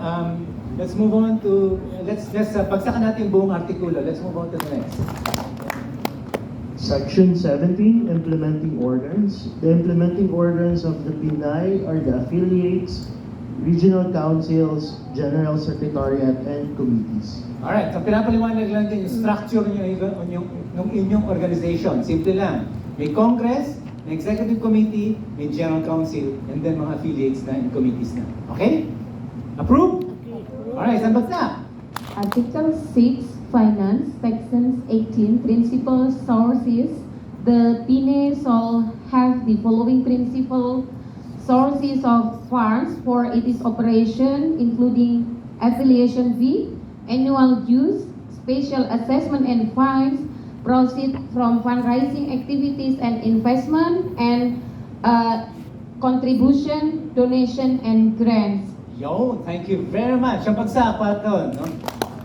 let's move on to let's pagsakan natin buong artikulo. Let's move on to the next. Section 17, implementing organs. The implementing organs of the Pinay are the affiliates, regional councils, general secretariat, and committees. Alright, so pinapaliwanag lang din yung structure ng inyong organization. Simple lang. May Congress, may Executive Committee, may General Council, and then mga affiliates na and committees na. Okay? Approved? Alright, saan bagsak? Article 6, Finance, Sections 18, Principal Sources. The Pinay shall have the following principal sources of funds for its operation, including affiliation fee, annual dues, special assessment and fines, proceeds from fundraising activities and investment, and contribution, donation, and grants. Yo, thank you very much. Ang pagsapat doon, no?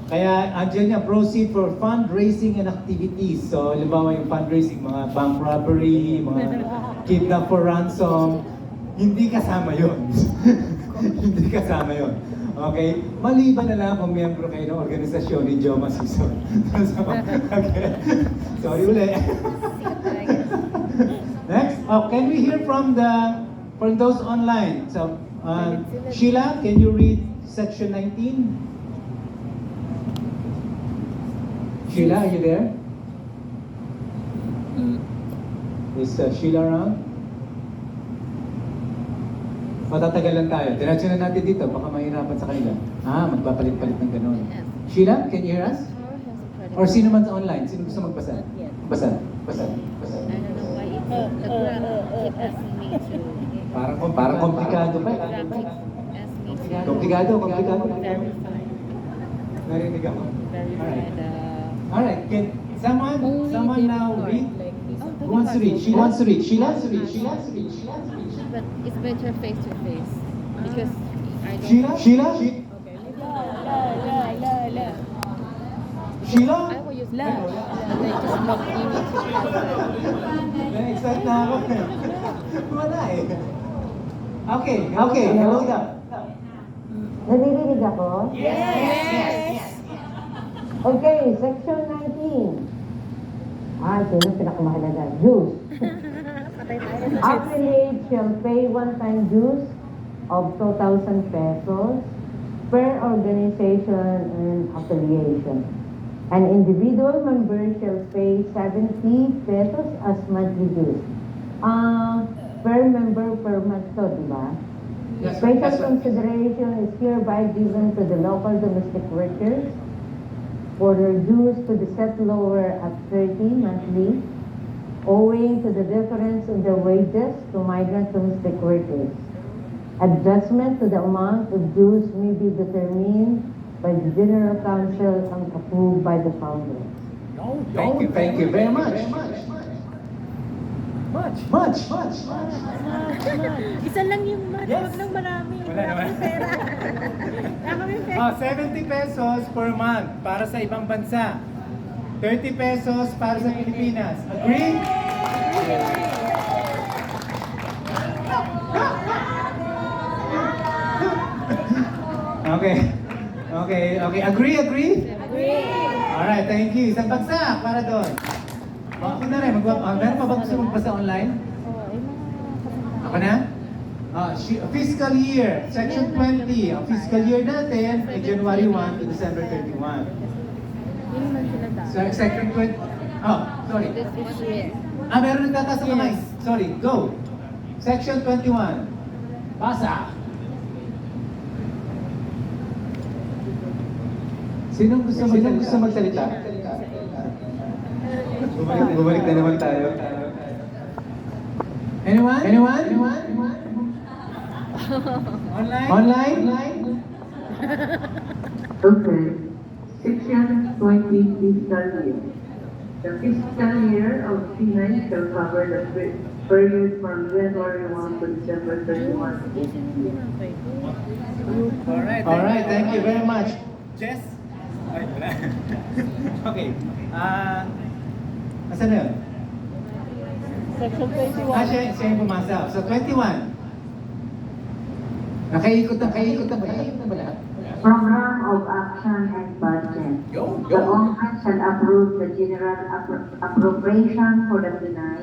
Kaya andyan niya, proceed for fundraising and activities. So, halimbawa yung fundraising, mga bank robbery, mga kidnap for ransom, hindi kasama yun. Hindi kasama yun. Okay? Maliban na lang kung miyembro kayo ng organisasyon ni Joma Season. So, okay. Sorry uli. Next, can we hear from those online? So, Sheila, can you read section 19? Sheila, are you there? Is Sheila around? Matatagalan tayo. Diretso na natin dito. Baka mahirapan sa kanila. Magpapalit-palit ng ganun. Sheila, can you hear us? Or sino man sa online? Sino gusto magbasa? Basa. Parang komplikado pa. Komplikado. Narinig ako. Alright. Can someone now read? Who wants to read? Sheila? But it's better face to face because I don't. Sheila? Sheila? I will use la. Like just not give it to Na-excite na ako. Wala eh. Okay. Hello ka. Naririnig ako? Yes! Okay, section 19. Ito yung pinakamahalaga. Dues. Affiliate shall pay one-time dues of 2,000 pesos per organization and affiliation. An individual member shall pay 70 pesos as monthly dues. Per member per month to, di ba? Yes, Special that's right. consideration is hereby given to the local domestic workers for their dues to be set lower at 30 monthly, owing to the difference in their wages to migrant domestic workers. Adjustment to the amount of dues may be determined by the General Council and approved by the Congress. Thank you very much. Much. Isa lang yung mat, Yes. wag nang marami. Wala naman. Pera. Wala kaming pera. 70 pesos per month para sa ibang bansa. 30 pesos para sa Pilipinas. Agree? Okay. Agree? Alright, thank you. Isang bagsak para doon. Meron pa ba gusto magbasa online? Ako na? Fiscal year, section 20. Ang fiscal year natin ay January 1 to December 31. Section 20. Sorry. Meron nagtataas ng kamay. Sorry, go. Section 21. Basa. Sinong gusto magsalita? Bumalik na naman tayo. Anyone? Online? Okay. Section 20 fiscal year. The fiscal year of Pinay shall cover the period from January 1 to December 31. Alright, thank you very much. Jess? Ay, wala. Okay. Asan na yun? Section 21. Siya yung pumasa. So, 21. Nakaikot na ba lahat? Program of Action and Budget. The Congress shall approve the general appropriation for the Pinay